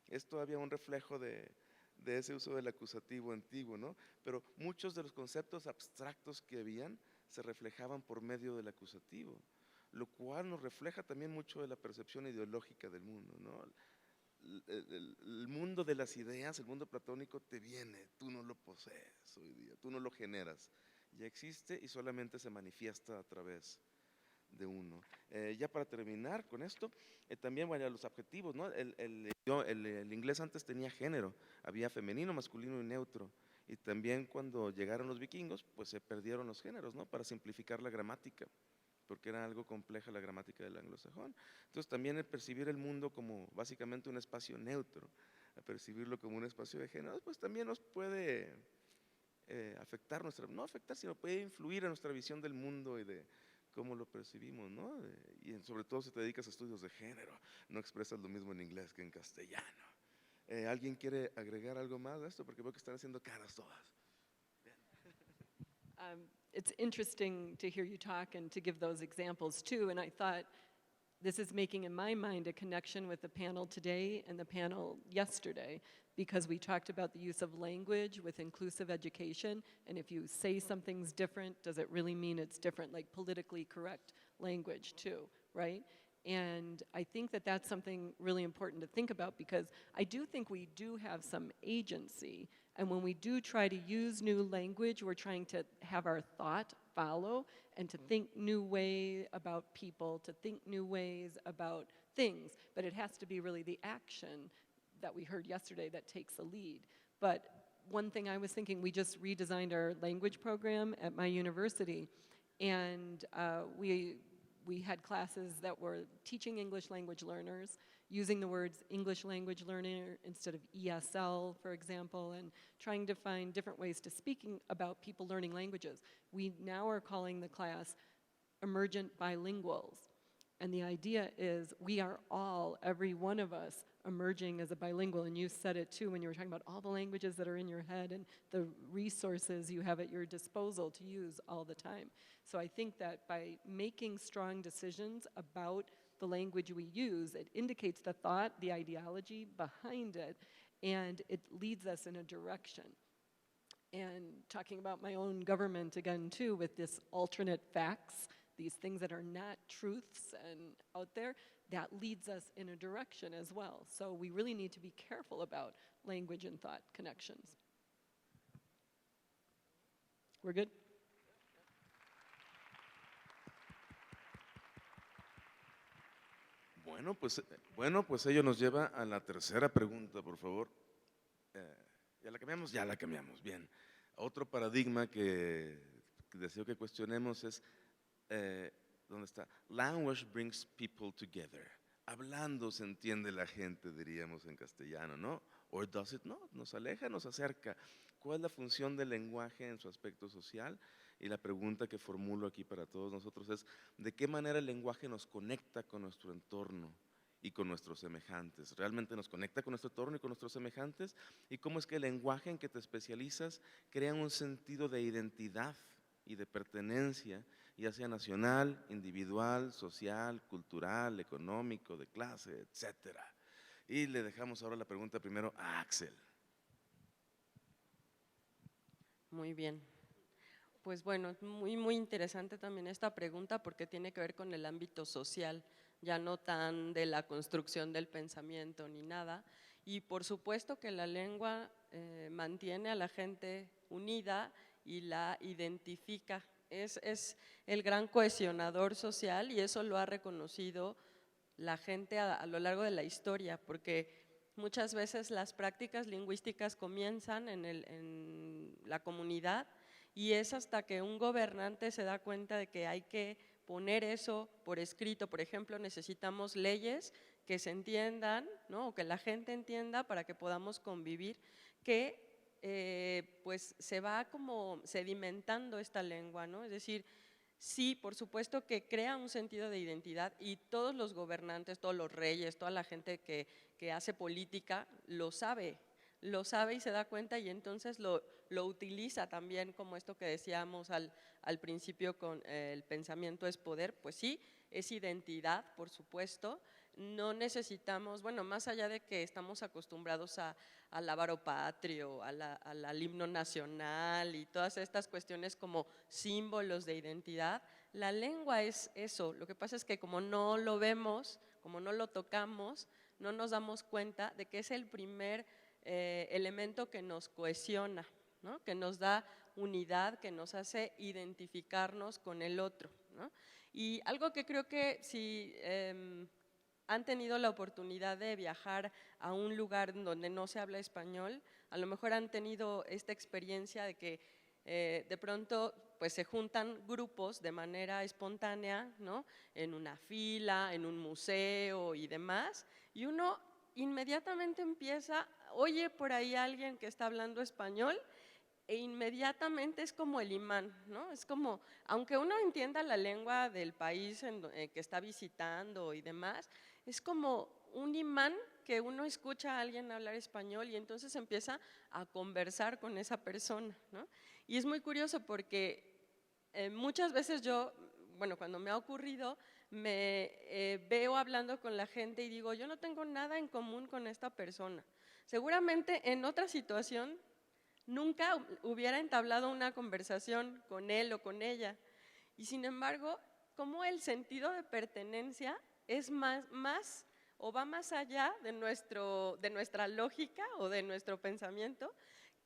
S2: es todavía un reflejo de ese uso del acusativo antiguo, ¿no? Pero muchos de los conceptos abstractos que habían se reflejaban por medio del acusativo, lo cual nos refleja también mucho de la percepción ideológica del mundo, ¿no? El mundo de las ideas, el mundo platónico te viene, tú no lo posees hoy día, tú no lo generas, ya existe y solamente se manifiesta a través de uno. Ya para terminar con esto, también bueno, los adjetivos, ¿no? El inglés antes tenía género, había femenino, masculino y neutro. Y también cuando llegaron los vikingos, pues se perdieron los géneros, ¿no? Para simplificar la gramática, porque era algo compleja la gramática del anglosajón. Entonces también el percibir el mundo como básicamente un espacio neutro, a percibirlo como un espacio de género, pues también nos puede afectar no afectar, sino puede influir en nuestra visión del mundo y de cómo lo percibimos, ¿no? Y sobre todo si te dedicas a estudios de género, no expresas lo mismo en inglés que en castellano. ¿Alguien quiere agregar algo más de esto? Porque veo que están haciendo caras todas.
S1: It's interesting to hear you talk and to give those examples too, and I thought this is making in my mind a connection with the panel today and the panel yesterday, because we talked about the use of language with inclusive education, and if you say something's different, does it really mean it's different, like politically correct language too, right? And I think that that's something really important to think about, because I do think we do have some agency, and when we do try to use new language, we're trying to have our thought follow and to think new way about people, to think new ways about things, but it has to be really the action that we heard yesterday that takes the lead. But one thing I was thinking, we just redesigned our language program at my university, and we had classes that were teaching English language learners, using the words English language learner instead of ESL, for example, and trying to find different ways to speaking about people learning languages. We now are calling the class Emergent Bilinguals. And the idea is we are all, every one of us, emerging as a bilingual. And you said it too when you were talking about all the languages that are in your head and the resources you have at your disposal to use all the time. So I think that by making strong decisions about the language we use, it indicates the thought, the ideology behind it, and it leads us in a direction. And talking about my own government again too, with this alternate facts, these things that are not truths and out there, that leads us in a direction as well. So we really need to be careful about language and thought connections. We're good?
S2: Bueno, pues ello nos lleva a la tercera pregunta, por favor. ¿Ya la cambiamos? Ya la cambiamos, bien. Otro paradigma que deseo que cuestionemos es, ¿dónde está? Language brings people together. hablando se entiende la gente, diríamos en castellano, ¿no? Or does it not? Nos aleja, nos acerca. ¿Cuál es la función del lenguaje en su aspecto social? Y la pregunta que formulo aquí para todos nosotros es, ¿de qué manera el lenguaje nos conecta con nuestro entorno y con nuestros semejantes? ¿Realmente nos conecta con nuestro entorno y con nuestros semejantes? ¿Y cómo es que el lenguaje en que te especializas crea un sentido de identidad y de pertenencia, ya sea nacional, individual, social, cultural, económico, de clase, etcétera? Y le dejamos ahora la pregunta primero a Axel.
S4: Muy bien. Pues bueno, es muy interesante también esta pregunta porque tiene que ver con el ámbito social, ya no tan de la construcción del pensamiento ni nada. Y por supuesto que la lengua mantiene a la gente unida y la identifica. Es el gran cohesionador social y eso lo ha reconocido la gente a lo largo de la historia, porque muchas veces las prácticas lingüísticas comienzan en la comunidad y es hasta que un gobernante se da cuenta de que hay que poner eso por escrito. Por ejemplo, necesitamos leyes que se entiendan, ¿no? O que la gente entienda para que podamos convivir, que pues se va como sedimentando esta lengua, ¿no? Es decir, sí, por supuesto que crea un sentido de identidad y todos los gobernantes, todos los reyes, toda la gente que hace política lo sabe y se da cuenta y entonces lo utiliza también como esto que decíamos al principio con el pensamiento es poder, pues sí, es identidad, por supuesto. No necesitamos, bueno, más allá de que estamos acostumbrados al lábaro patrio, al himno nacional y todas estas cuestiones como símbolos de identidad, la lengua es eso. Lo que pasa es que como no lo vemos, como no lo tocamos, no nos damos cuenta de que es el primer elemento que nos cohesiona, ¿no? Que nos da unidad, que nos hace identificarnos con el otro, ¿no? Y algo que creo que si han tenido la oportunidad de viajar a un lugar donde no se habla español, a lo mejor han tenido esta experiencia de que de pronto pues se juntan grupos de manera espontánea, ¿no? En una fila, en un museo y demás, y uno inmediatamente empieza, oye por ahí alguien que está hablando español e inmediatamente es como el imán, ¿no? Es como, aunque uno entienda la lengua del país que está visitando y demás, es como un imán que uno escucha a alguien hablar español y entonces empieza a conversar con esa persona, ¿no? Y es muy curioso porque muchas veces yo, bueno, cuando me ha ocurrido, me veo hablando con la gente y digo, yo no tengo nada en común con esta persona. Seguramente en otra situación nunca hubiera entablado una conversación con él o con ella. Y sin embargo, como el sentido de pertenencia es más o va más allá de nuestra lógica o de nuestro pensamiento,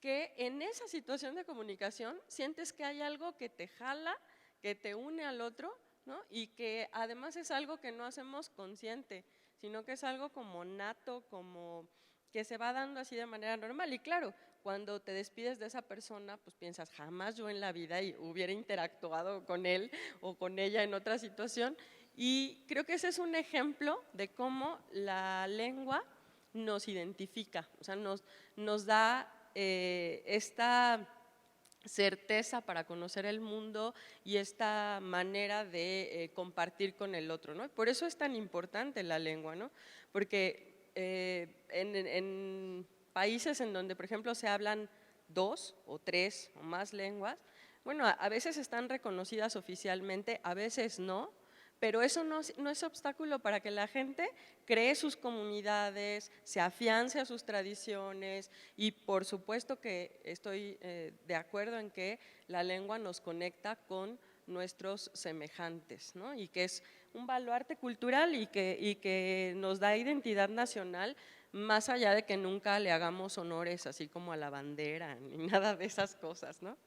S4: que en esa situación de comunicación sientes que hay algo que te jala, que te une al otro, ¿no? Y que además es algo que no hacemos consciente, sino que es algo como nato, como que se va dando así de manera normal. Y claro, cuando te despides de esa persona, pues piensas, jamás yo en la vida hubiera interactuado con él o con ella en otra situación. Y creo que ese es un ejemplo de cómo la lengua nos identifica, o sea, nos da esta certeza para conocer el mundo y esta manera de compartir con el otro, ¿no? Por eso es tan importante la lengua, ¿no? Porque en países en donde, por ejemplo, se hablan 2 o 3 o más lenguas, bueno, a veces están reconocidas oficialmente, a veces no, pero eso no es obstáculo para que la gente cree sus comunidades, se afiance a sus tradiciones y por supuesto que estoy de acuerdo en que la lengua nos conecta con nuestros semejantes, ¿no? Y que es un baluarte cultural y que nos da identidad nacional, más allá de que nunca le hagamos honores así como a la bandera ni nada de esas cosas, ¿no?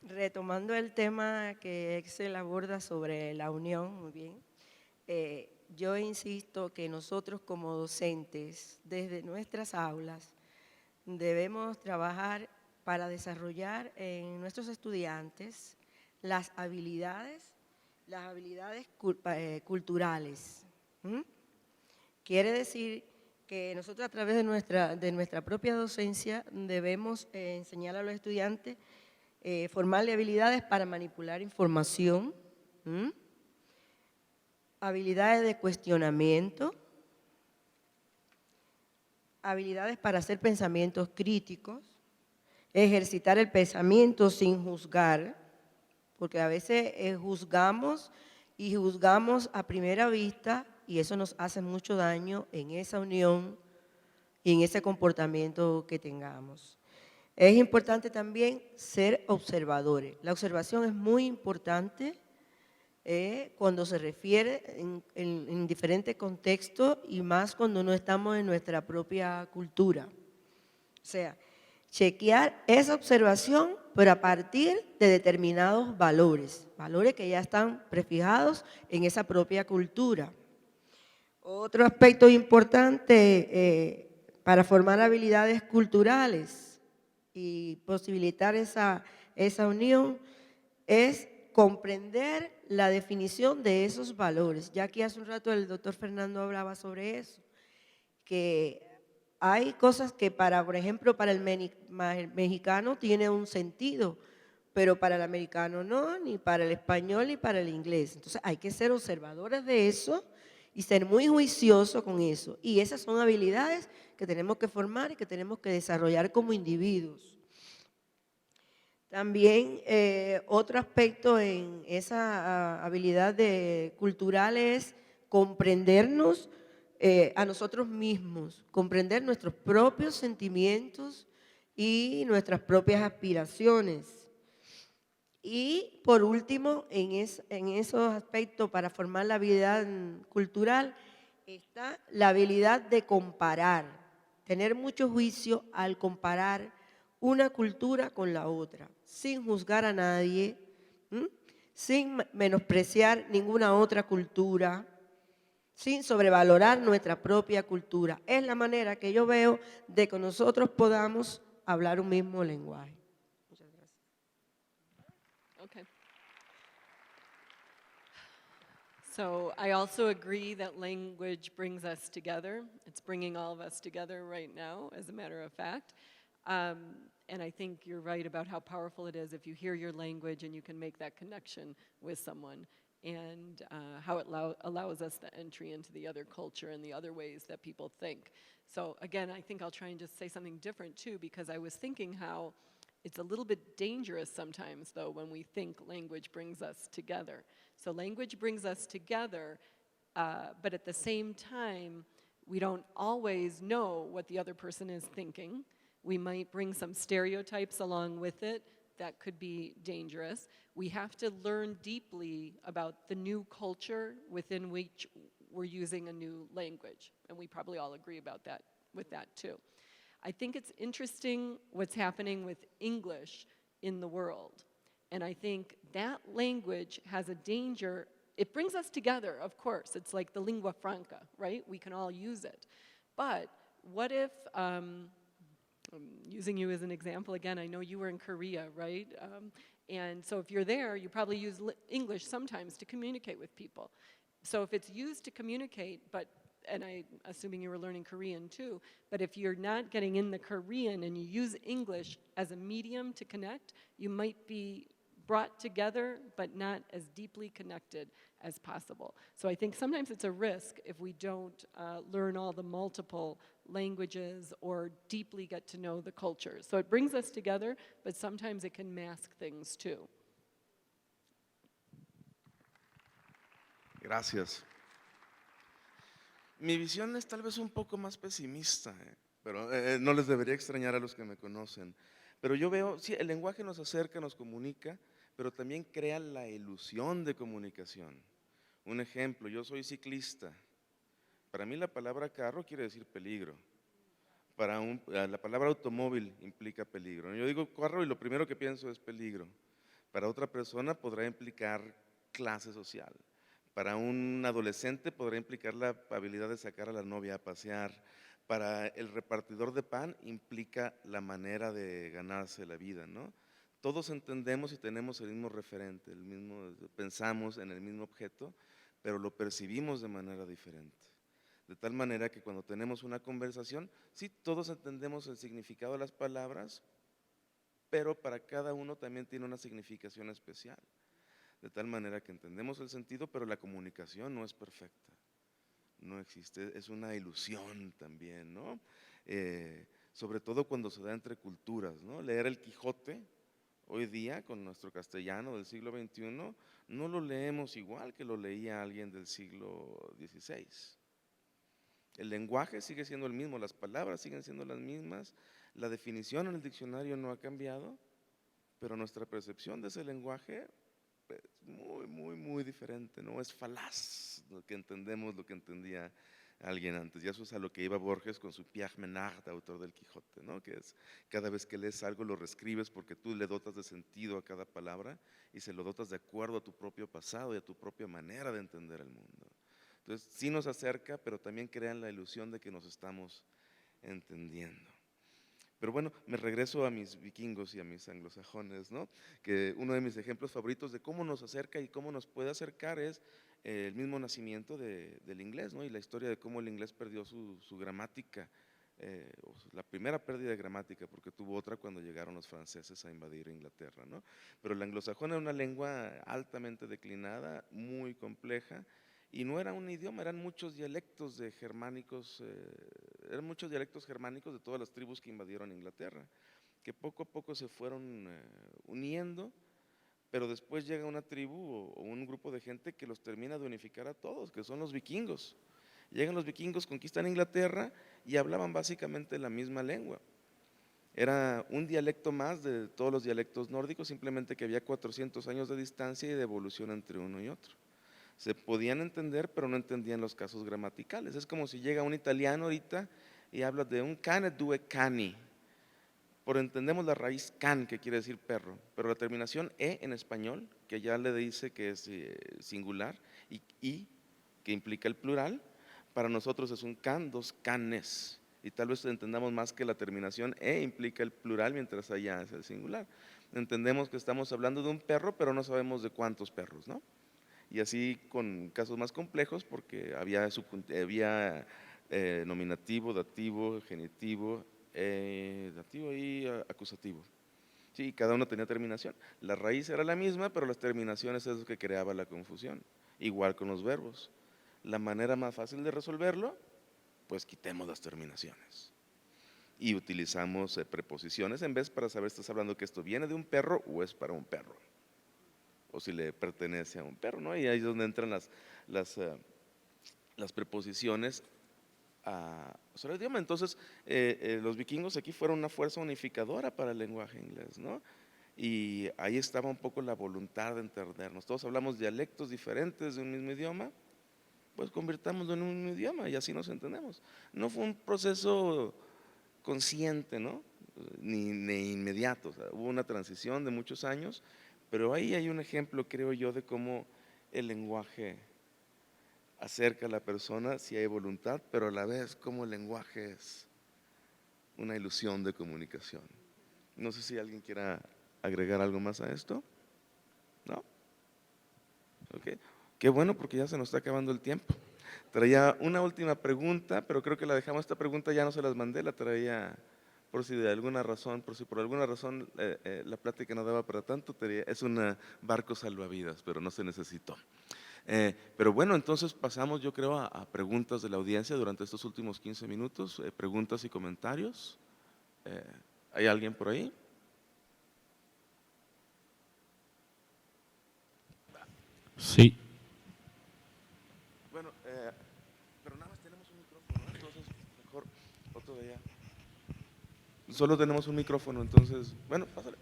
S3: Retomando el tema que Excel aborda sobre la unión, muy bien, yo insisto que nosotros como docentes, desde nuestras aulas, debemos trabajar para desarrollar en nuestros estudiantes las habilidades culturales. Quiere decir que nosotros a través de nuestra propia docencia debemos enseñar a los estudiantes, formarle habilidades para manipular información, habilidades de cuestionamiento, habilidades para hacer pensamientos críticos, ejercitar el pensamiento sin juzgar, porque a veces juzgamos a primera vista y eso nos hace mucho daño en esa unión y en ese comportamiento que tengamos. Es importante también ser observadores. La observación es muy importante cuando se refiere en diferentes contextos y más cuando no estamos en nuestra propia cultura. O sea, chequear esa observación, pero a partir de determinados valores que ya están prefijados en esa propia cultura. Otro aspecto importante para formar habilidades culturales y posibilitar esa unión es comprender la definición de esos valores. Ya aquí hace un rato el doctor Fernando hablaba sobre eso, que hay cosas que por ejemplo, para el mexicano tiene un sentido, pero para el americano no, ni para el español, ni para el inglés. Entonces hay que ser observadores de eso y ser muy juiciosos con eso. Y esas son habilidades que tenemos que formar y que tenemos que desarrollar como individuos. También otro aspecto en esa habilidad cultural es comprendernos a nosotros mismos, comprender nuestros propios sentimientos y nuestras propias aspiraciones. Y por último, en esos aspectos para formar la habilidad cultural está la habilidad de comparar, tener mucho juicio al comparar una cultura con la otra, sin juzgar a nadie, sin menospreciar ninguna otra cultura, sin sobrevalorar nuestra propia cultura. Es la manera que yo veo de que nosotros podamos hablar un mismo lenguaje. Muchas gracias.
S1: Okay. So I also agree that language brings us together. It's bringing all of us together right now, as a matter of fact. And I think you're right about how powerful it is if you hear your language and you can make that connection with someone, and how it allows us the entry into the other culture and the other ways that people think. So again, I think I'll try and just say something different too, because I was thinking how it's a little bit dangerous sometimes, though, when we think language brings us together. So language brings us together, but at the same time, we don't always know what the other person is thinking. We might bring some stereotypes along with it that could be dangerous. We have to learn deeply about the new culture within which we're using a new language, and we probably all agree about that, with that too. I think it's interesting what's happening with English in the world, and I think that language has a danger. It brings us together, of course. It's like the lingua franca, right? We can all use it. But what if, using you as an example again, I know you were in Korea, right? And so if you're there, you probably use English sometimes to communicate with people. So if it's used to communicate, and I'm assuming you were learning Korean too, but if you're not getting in the Korean and you use English as a medium to connect, you might be brought together but not as deeply connected as possible. So I think sometimes it's a risk if we don't learn all the multiple languages or deeply get to know the cultures. So it brings us together, but sometimes it can mask things too.
S2: Gracias. Mi visión es tal vez un poco más pesimista, pero no les debería extrañar a los que me conocen. Pero yo veo, sí, el lenguaje nos acerca, nos comunica, pero también crea la ilusión de comunicación. Un ejemplo, yo soy ciclista. Para mí la palabra carro quiere decir peligro. La palabra automóvil implica peligro. Yo digo carro y lo primero que pienso es peligro. Para otra persona podrá implicar clase social. Para un adolescente podrá implicar la habilidad de sacar a la novia a pasear. Para el repartidor de pan implica la manera de ganarse la vida, ¿no? Todos entendemos y tenemos el mismo referente, pensamos en el mismo objeto, pero lo percibimos de manera diferente. De tal manera que cuando tenemos una conversación, sí, todos entendemos el significado de las palabras, pero para cada uno también tiene una significación especial. De tal manera que entendemos el sentido, pero la comunicación no es perfecta. No existe, es una ilusión también, ¿no? Sobre todo cuando se da entre culturas, ¿no? Leer el Quijote hoy día con nuestro castellano del siglo XXI, no lo leemos igual que lo leía alguien del siglo XVI. El lenguaje sigue siendo el mismo, las palabras siguen siendo las mismas, la definición en el diccionario no ha cambiado, pero nuestra percepción de ese lenguaje es muy diferente, ¿no? Es falaz lo que entendemos, lo que entendía alguien antes. Y eso es a lo que iba Borges con su Pierre Menard, autor del Quijote, ¿no? Que es cada vez que lees algo lo reescribes porque tú le dotas de sentido a cada palabra y se lo dotas de acuerdo a tu propio pasado y a tu propia manera de entender el mundo. Entonces sí nos acerca, pero también crean la ilusión de que nos estamos entendiendo. Pero bueno, me regreso a mis vikingos y a mis anglosajones, ¿no? Que uno de mis ejemplos favoritos de cómo nos acerca y cómo nos puede acercar es el mismo nacimiento del inglés, ¿no? Y la historia de cómo el inglés perdió su gramática, la primera pérdida de gramática, porque tuvo otra cuando llegaron los franceses a invadir Inglaterra, ¿no? Pero el anglosajón era una lengua altamente declinada, muy compleja, y no era un idioma, eran muchos dialectos germánicos de todas las tribus que invadieron Inglaterra, que poco a poco se fueron uniendo, pero después llega una tribu o un grupo de gente que los termina de unificar a todos, que son los vikingos. Llegan los vikingos, conquistan Inglaterra y hablaban básicamente la misma lengua. Era un dialecto más de todos los dialectos nórdicos, simplemente que había 400 años de distancia y de evolución entre uno y otro. Se podían entender, pero no entendían los casos gramaticales. Es como si llega un italiano ahorita y habla de un cane, due cani. Por entendemos la raíz can, que quiere decir perro, pero la terminación e en español, que ya le dice que es singular, y que implica el plural, para nosotros es un can, dos canes. Y tal vez entendamos más que la terminación e implica el plural, mientras allá es el singular. Entendemos que estamos hablando de un perro, pero no sabemos de cuántos perros, ¿no? Y así con casos más complejos, porque había nominativo, dativo, genitivo, dativo y acusativo. Sí, cada uno tenía terminación. La raíz era la misma, pero las terminaciones es lo que creaba la confusión. Igual con los verbos. La manera más fácil de resolverlo, pues quitemos las terminaciones. Y utilizamos preposiciones en vez para saber si estás hablando que esto viene de un perro o es para un perro, o si le pertenece a un perro, ¿no? Y ahí es donde entran las preposiciones sobre el idioma. Entonces, los vikingos aquí fueron una fuerza unificadora para el lenguaje inglés, ¿no? Y ahí estaba un poco la voluntad de entendernos. Todos hablamos dialectos diferentes de un mismo idioma, pues convirtámoslo en un mismo idioma y así nos entendemos. No fue un proceso consciente, ¿no? Ni inmediato, o sea, hubo una transición de muchos años. Pero ahí hay un ejemplo, creo yo, de cómo el lenguaje acerca a la persona si hay voluntad, pero a la vez cómo el lenguaje es una ilusión de comunicación. No sé si alguien quiera agregar algo más a esto. ¿No? Ok. Qué bueno, porque ya se nos está acabando el tiempo. Traía una última pregunta, pero creo que la dejamos. Esta pregunta ya no se las mandé, la traía por si por alguna razón la plática no daba para tanto, es un barco salvavidas, pero no se necesitó. Pero bueno, entonces pasamos, yo creo, a preguntas de la audiencia durante estos últimos 15 minutos, preguntas y comentarios. ¿Hay alguien por ahí?
S5: Sí.
S2: Bueno, pero nada más tenemos un micrófono, ¿no? Entonces mejor otro de allá. Solo tenemos un micrófono, entonces, bueno, pásale.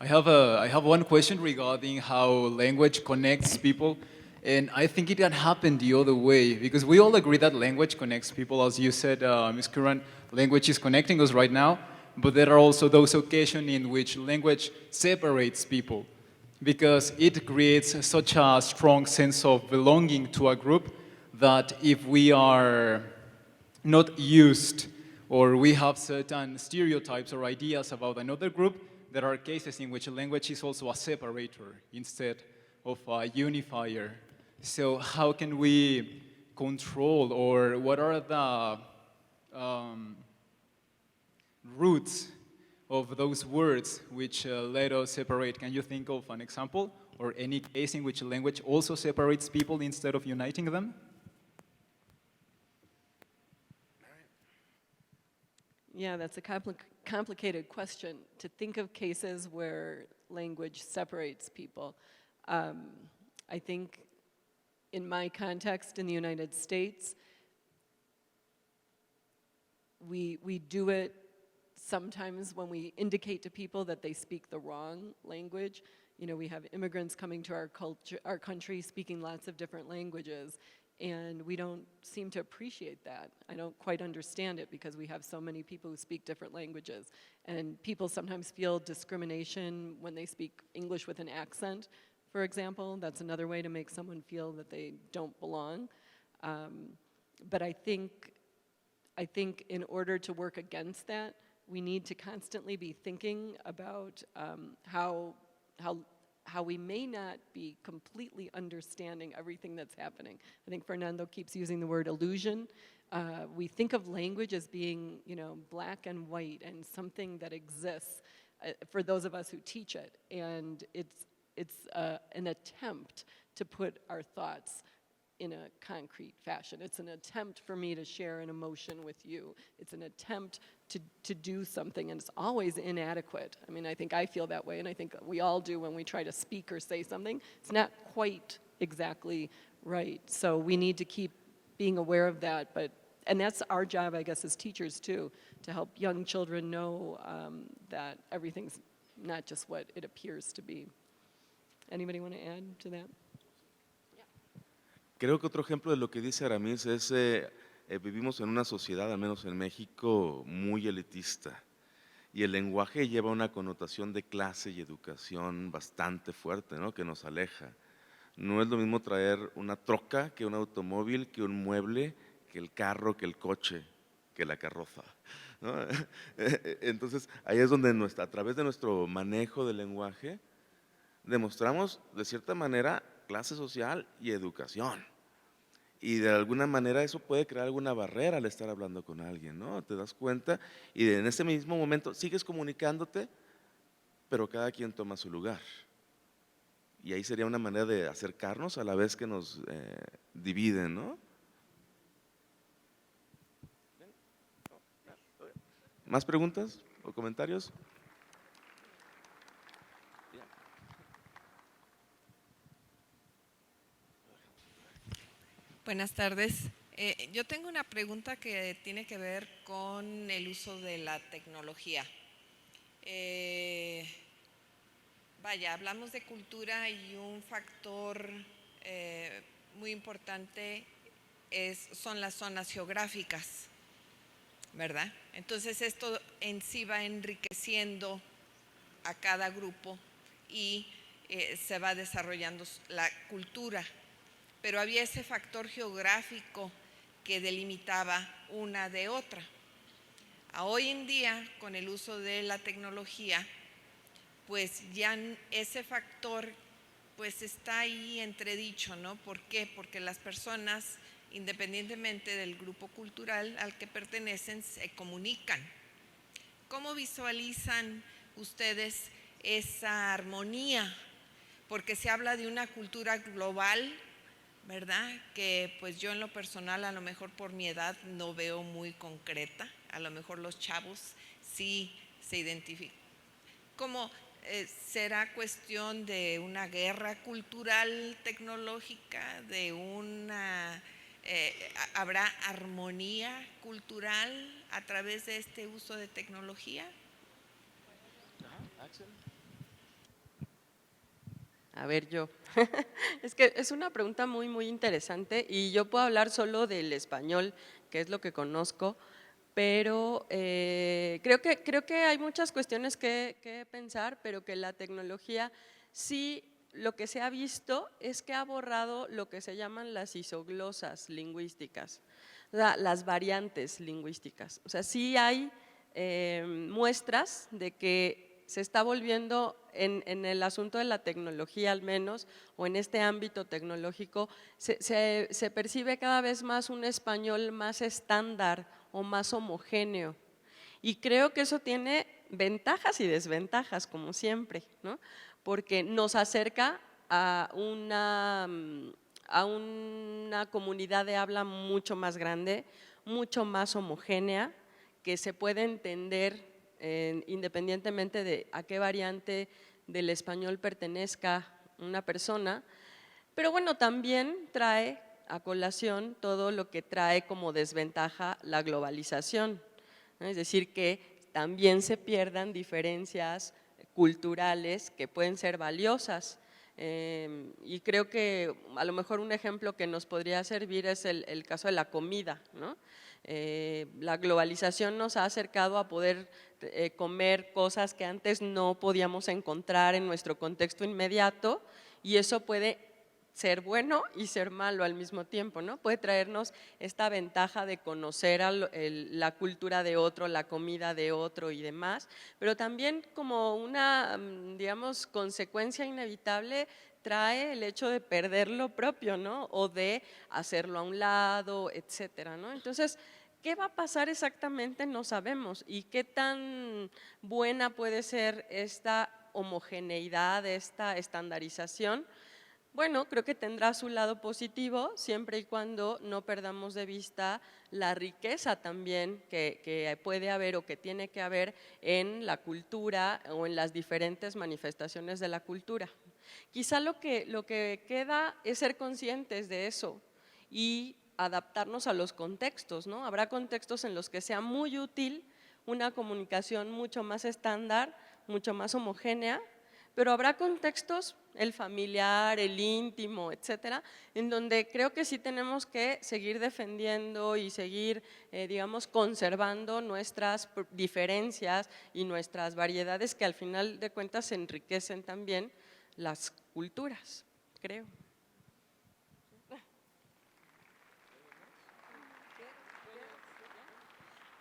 S5: I have one question regarding how language connects people, and I think it can happen the other way, because we all agree that language connects people. As you said, Ms. Curran, language is connecting us right now, but there are also those occasions in which language separates people, because it creates such a strong sense of belonging to a group that if we are not used or we have certain stereotypes or ideas about another group, there are cases in which language is also a separator instead of a unifier. So how can we control, or what are the roots of those words which let us separate? Can you think of an example or any case in which language also separates people instead of uniting them?
S1: Yeah, that's a complicated question, to think of cases where language separates people. I think in my context in the United States, we do it sometimes when we indicate to people that they speak the wrong language. You know, we have immigrants coming to our country speaking lots of different languages, and we don't seem to appreciate that. I don't quite understand it because we have so many people who speak different languages. And people sometimes feel discrimination when they speak English with an accent, for example. That's another way to make someone feel that they don't belong. But I think in order to work against that, we need to constantly be thinking about how we may not be completely understanding everything that's happening. I think Fernando keeps using the word illusion. We think of language as being, you know, black and white and something that exists for those of us who teach it. And it's an attempt to put our thoughts in a concrete fashion. It's an attempt for me to share an emotion with you. It's an attempt to do something, and it's always inadequate. I mean, I think I feel that way, and I think we all do when we try to speak or say something. It's not quite exactly right. So we need to keep being aware of that, and that's our job, I guess, as teachers too, to help young children know that everything's not just what it appears to be. Anybody want to add to that?
S2: Creo que otro ejemplo de lo que dice Aramis es, vivimos en una sociedad, al menos en México, muy elitista. Y el lenguaje lleva una connotación de clase y educación bastante fuerte, ¿no? Que nos aleja. No es lo mismo traer una troca que un automóvil, que un mueble, que el carro, que el coche, que la carroza, ¿no? Entonces, ahí es donde a través de nuestro manejo del lenguaje, demostramos de cierta manera clase social y educación. Y de alguna manera eso puede crear alguna barrera al estar hablando con alguien, ¿no? Te das cuenta y en ese mismo momento sigues comunicándote, pero cada quien toma su lugar. Y ahí sería una manera de acercarnos a la vez que nos dividen, ¿no? ¿Más preguntas o comentarios?
S6: Buenas tardes. Yo tengo una pregunta que tiene que ver con el uso de la tecnología. Vaya, hablamos de cultura y un factor muy importante son las zonas geográficas, ¿verdad? Entonces esto en sí va enriqueciendo a cada grupo y se va desarrollando la cultura. Pero había ese factor geográfico que delimitaba una de otra. Hoy en día, con el uso de la tecnología, pues ya ese factor pues está ahí entredicho, ¿no? ¿Por qué? Porque las personas, independientemente del grupo cultural al que pertenecen, se comunican. ¿Cómo visualizan ustedes esa armonía? Porque se habla de una cultura global, ¿verdad? Que pues yo en lo personal, a lo mejor por mi edad, no veo muy concreta. A lo mejor los chavos sí se identifican. ¿Cómo será cuestión de una guerra cultural tecnológica, de una habrá armonía cultural a través de este uso de tecnología?
S4: A ver, yo. Es que es una pregunta muy, muy interesante y yo puedo hablar solo del español, que es lo que conozco, pero creo que hay muchas cuestiones que pensar, pero que la tecnología sí lo que se ha visto es que ha borrado lo que se llaman las isoglosas lingüísticas, o sea, las variantes lingüísticas. O sea, sí hay muestras de que se está volviendo en el asunto de la tecnología al menos, o en este ámbito tecnológico, se percibe cada vez más un español más estándar o más homogéneo. Y creo que eso tiene ventajas y desventajas, como siempre, ¿no? Porque nos acerca a una comunidad de habla mucho más grande, mucho más homogénea, que se puede entender independientemente de a qué variante del español pertenezca una persona, pero bueno, también trae a colación todo lo que trae como desventaja la globalización, ¿no? Es decir, que también se pierdan diferencias culturales que pueden ser valiosas. Y creo que a lo mejor un ejemplo que nos podría servir es el caso de la comida, ¿no? La globalización nos ha acercado a poder comer cosas que antes no podíamos encontrar en nuestro contexto inmediato, y eso puede ser bueno y ser malo al mismo tiempo, ¿no? Puede traernos esta ventaja de conocer la cultura de otro, la comida de otro y demás, pero también como una, digamos, consecuencia inevitable trae el hecho de perder lo propio, ¿no? O de hacerlo a un lado, etcétera, ¿no? Entonces, ¿qué va a pasar exactamente? No sabemos. ¿Y qué tan buena puede ser esta homogeneidad, esta estandarización? Bueno, creo que tendrá su lado positivo siempre y cuando no perdamos de vista la riqueza también que puede haber o que tiene que haber en la cultura o en las diferentes manifestaciones de la cultura. Quizá lo que queda es ser conscientes de eso y adaptarnos a los contextos, ¿no? Habrá contextos en los que sea muy útil una comunicación mucho más estándar, mucho más homogénea, pero habrá contextos, el familiar, el íntimo, etcétera, en donde creo que sí tenemos que seguir defendiendo y seguir, digamos, conservando nuestras diferencias y nuestras variedades que al final de cuentas enriquecen también las culturas, creo.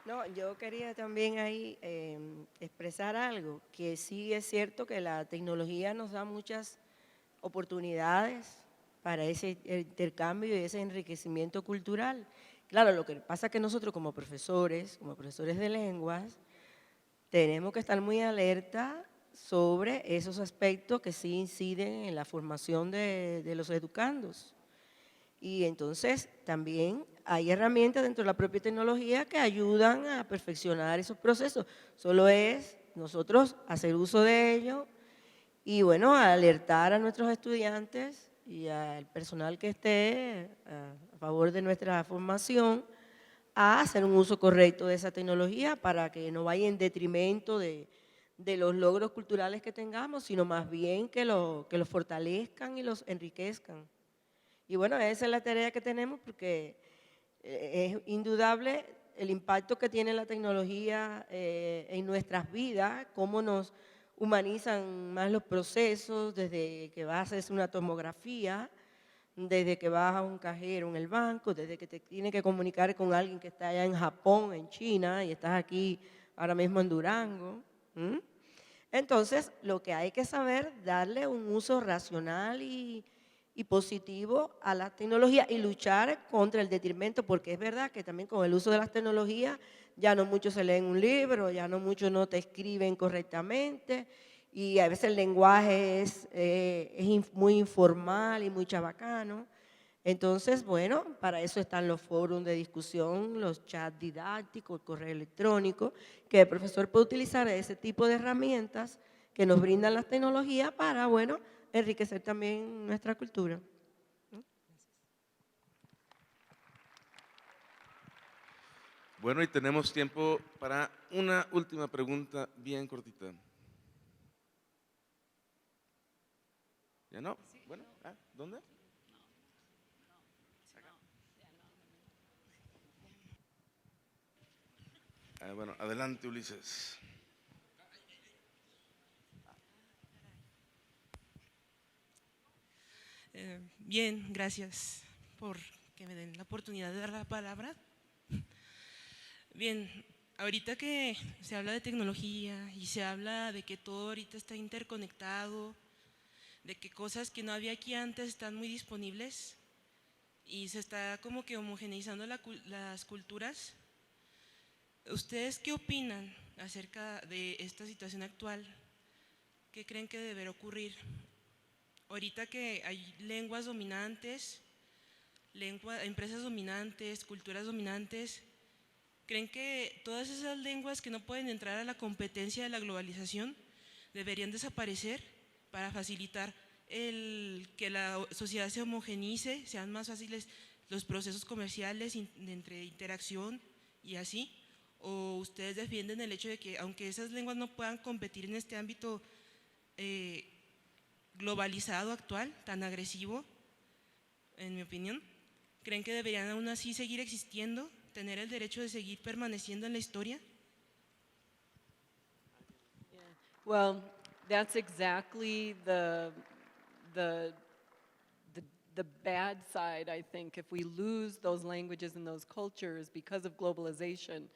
S3: No, yo quería también ahí expresar algo, que sí es cierto que la tecnología nos da muchas oportunidades para ese intercambio y ese enriquecimiento cultural. Claro, lo que pasa es que nosotros como profesores de lenguas, tenemos que estar muy alerta sobre esos aspectos que sí inciden en la formación de los educandos. Y entonces también hay herramientas dentro de la propia tecnología que ayudan a perfeccionar esos procesos. Solo es nosotros hacer uso de ello y bueno, alertar a nuestros estudiantes y al personal que esté a favor de nuestra formación a hacer un uso correcto de esa tecnología para que no vaya en detrimento de los logros culturales que tengamos, sino más bien que los fortalezcan y los enriquezcan. Y bueno, esa es la tarea que tenemos porque es indudable el impacto que tiene la tecnología en nuestras vidas, cómo nos humanizan más los procesos, desde que vas a hacer una tomografía, desde que vas a un cajero en el banco, desde que te tienes que comunicar con alguien que está allá en Japón, en China, y estás aquí ahora mismo en Durango. Entonces, lo que hay que saber, darle un uso racional y positivo a la tecnología y luchar contra el detrimento, porque es verdad que también con el uso de las tecnologías ya no muchos se leen un libro, ya no muchos no te escriben correctamente y a veces el lenguaje es muy informal y muy chabacano. Entonces, bueno, para eso están los foros de discusión, los chats didácticos, el correo electrónico, que el profesor puede utilizar ese tipo de herramientas que nos brindan las tecnologías para, bueno, enriquecer también nuestra cultura.
S2: Bueno, y tenemos tiempo para una última pregunta bien cortita. ¿Ya no? Bueno, ¿dónde? Bueno, adelante, Ulises.
S7: Bien, gracias por que me den la oportunidad de dar la palabra. Bien, ahorita que se habla de tecnología y se habla de que todo ahorita está interconectado, de que cosas que no había aquí antes están muy disponibles y se está como que homogeneizando las culturas. ¿Ustedes qué opinan acerca de esta situación actual? ¿Qué creen que deberá ocurrir? Ahorita que hay lenguas dominantes, empresas dominantes, culturas dominantes, ¿creen que todas esas lenguas que no pueden entrar a la competencia de la globalización deberían desaparecer para facilitar que la sociedad se homogeneice, sean más fáciles los procesos comerciales entre interacción y así? ¿O ustedes defienden el hecho de que aunque esas lenguas no puedan competir en este ámbito globalizado actual, tan agresivo, en mi opinión, creen que deberían aún así seguir existiendo, tener el derecho de seguir permaneciendo en la historia?
S1: Well, that's exactly the bad side, I think. If we lose those languages and those cultures because of globalization,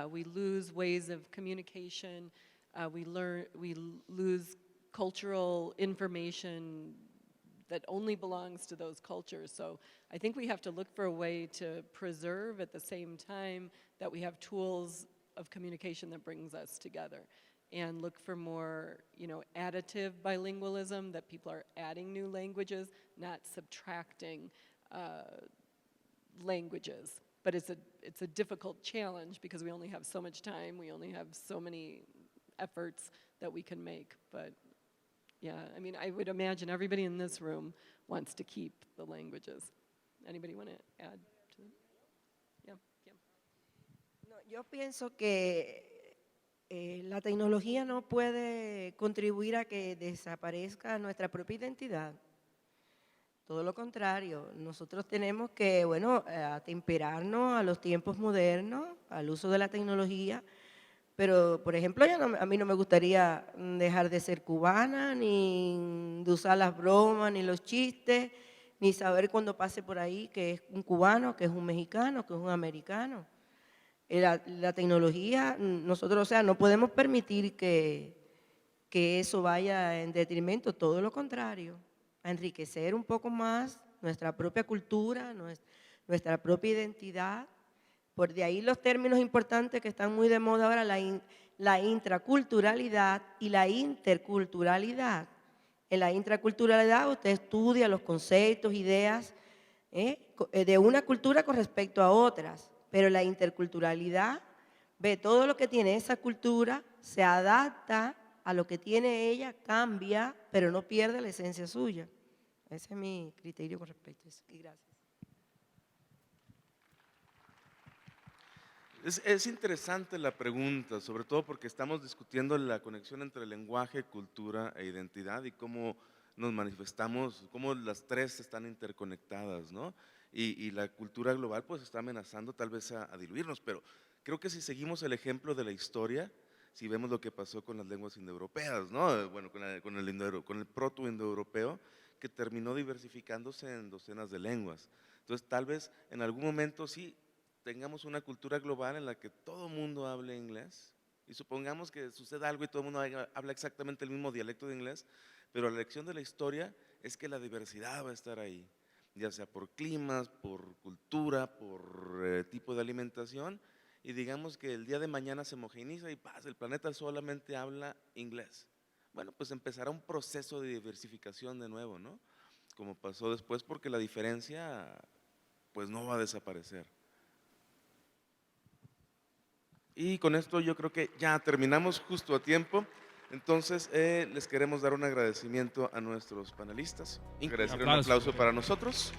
S1: we lose ways of communication. We lose cultural information that only belongs to those cultures. So I think we have to look for a way to preserve at the same time that we have tools of communication that brings us together, and look for more, additive bilingualism, that people are adding new languages, not subtracting languages. But it's a difficult challenge because we only have so much time, we only have so many efforts that we can make. But yeah, I mean, I would imagine everybody in this room wants to keep the languages. Anybody want to add to that? Yeah, Kim.
S3: No, yo pienso que la tecnología no puede contribuir a que desaparezca nuestra propia identidad. Todo lo contrario, nosotros tenemos que, atemperarnos a los tiempos modernos, al uso de la tecnología. Pero, por ejemplo, a mí no me gustaría dejar de ser cubana, ni de usar las bromas, ni los chistes, ni saber cuando pase por ahí que es un cubano, que es un mexicano, que es un americano. La tecnología, nosotros, no podemos permitir que eso vaya en detrimento, todo lo contrario, a enriquecer un poco más nuestra propia cultura, nuestra propia identidad. Por de ahí los términos importantes que están muy de moda ahora, la intraculturalidad y la interculturalidad. En la intraculturalidad usted estudia los conceptos, ideas de una cultura con respecto a otras, pero la interculturalidad ve todo lo que tiene esa cultura, se adapta a lo que tiene ella, cambia, pero no pierde la esencia suya. Ese es mi criterio con respecto a eso. Y gracias.
S2: Es interesante la pregunta, sobre todo porque estamos discutiendo la conexión entre lenguaje, cultura e identidad y cómo nos manifestamos, cómo las tres están interconectadas, ¿no? Y la cultura global pues está amenazando tal vez a diluirnos, pero creo que si seguimos el ejemplo de la historia, si vemos lo que pasó con las lenguas indoeuropeas, ¿no? Bueno, con el proto-indoeuropeo, que terminó diversificándose en docenas de lenguas. Entonces tal vez en algún momento sí tengamos una cultura global en la que todo el mundo hable inglés y supongamos que suceda algo y todo el mundo habla exactamente el mismo dialecto de inglés, pero la lección de la historia es que la diversidad va a estar ahí, ya sea por climas, por cultura, por tipo de alimentación, y digamos que el día de mañana se homogeneiza y el planeta solamente habla inglés. Bueno, pues empezará un proceso de diversificación de nuevo, ¿no? Como pasó después, porque la diferencia pues no va a desaparecer. Y con esto yo creo que ya terminamos justo a tiempo. Entonces les queremos dar un agradecimiento a nuestros panelistas. Agradecer un aplauso para nosotros.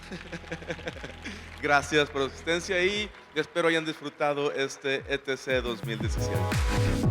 S2: Gracias por su asistencia y espero hayan disfrutado este ETC 2017.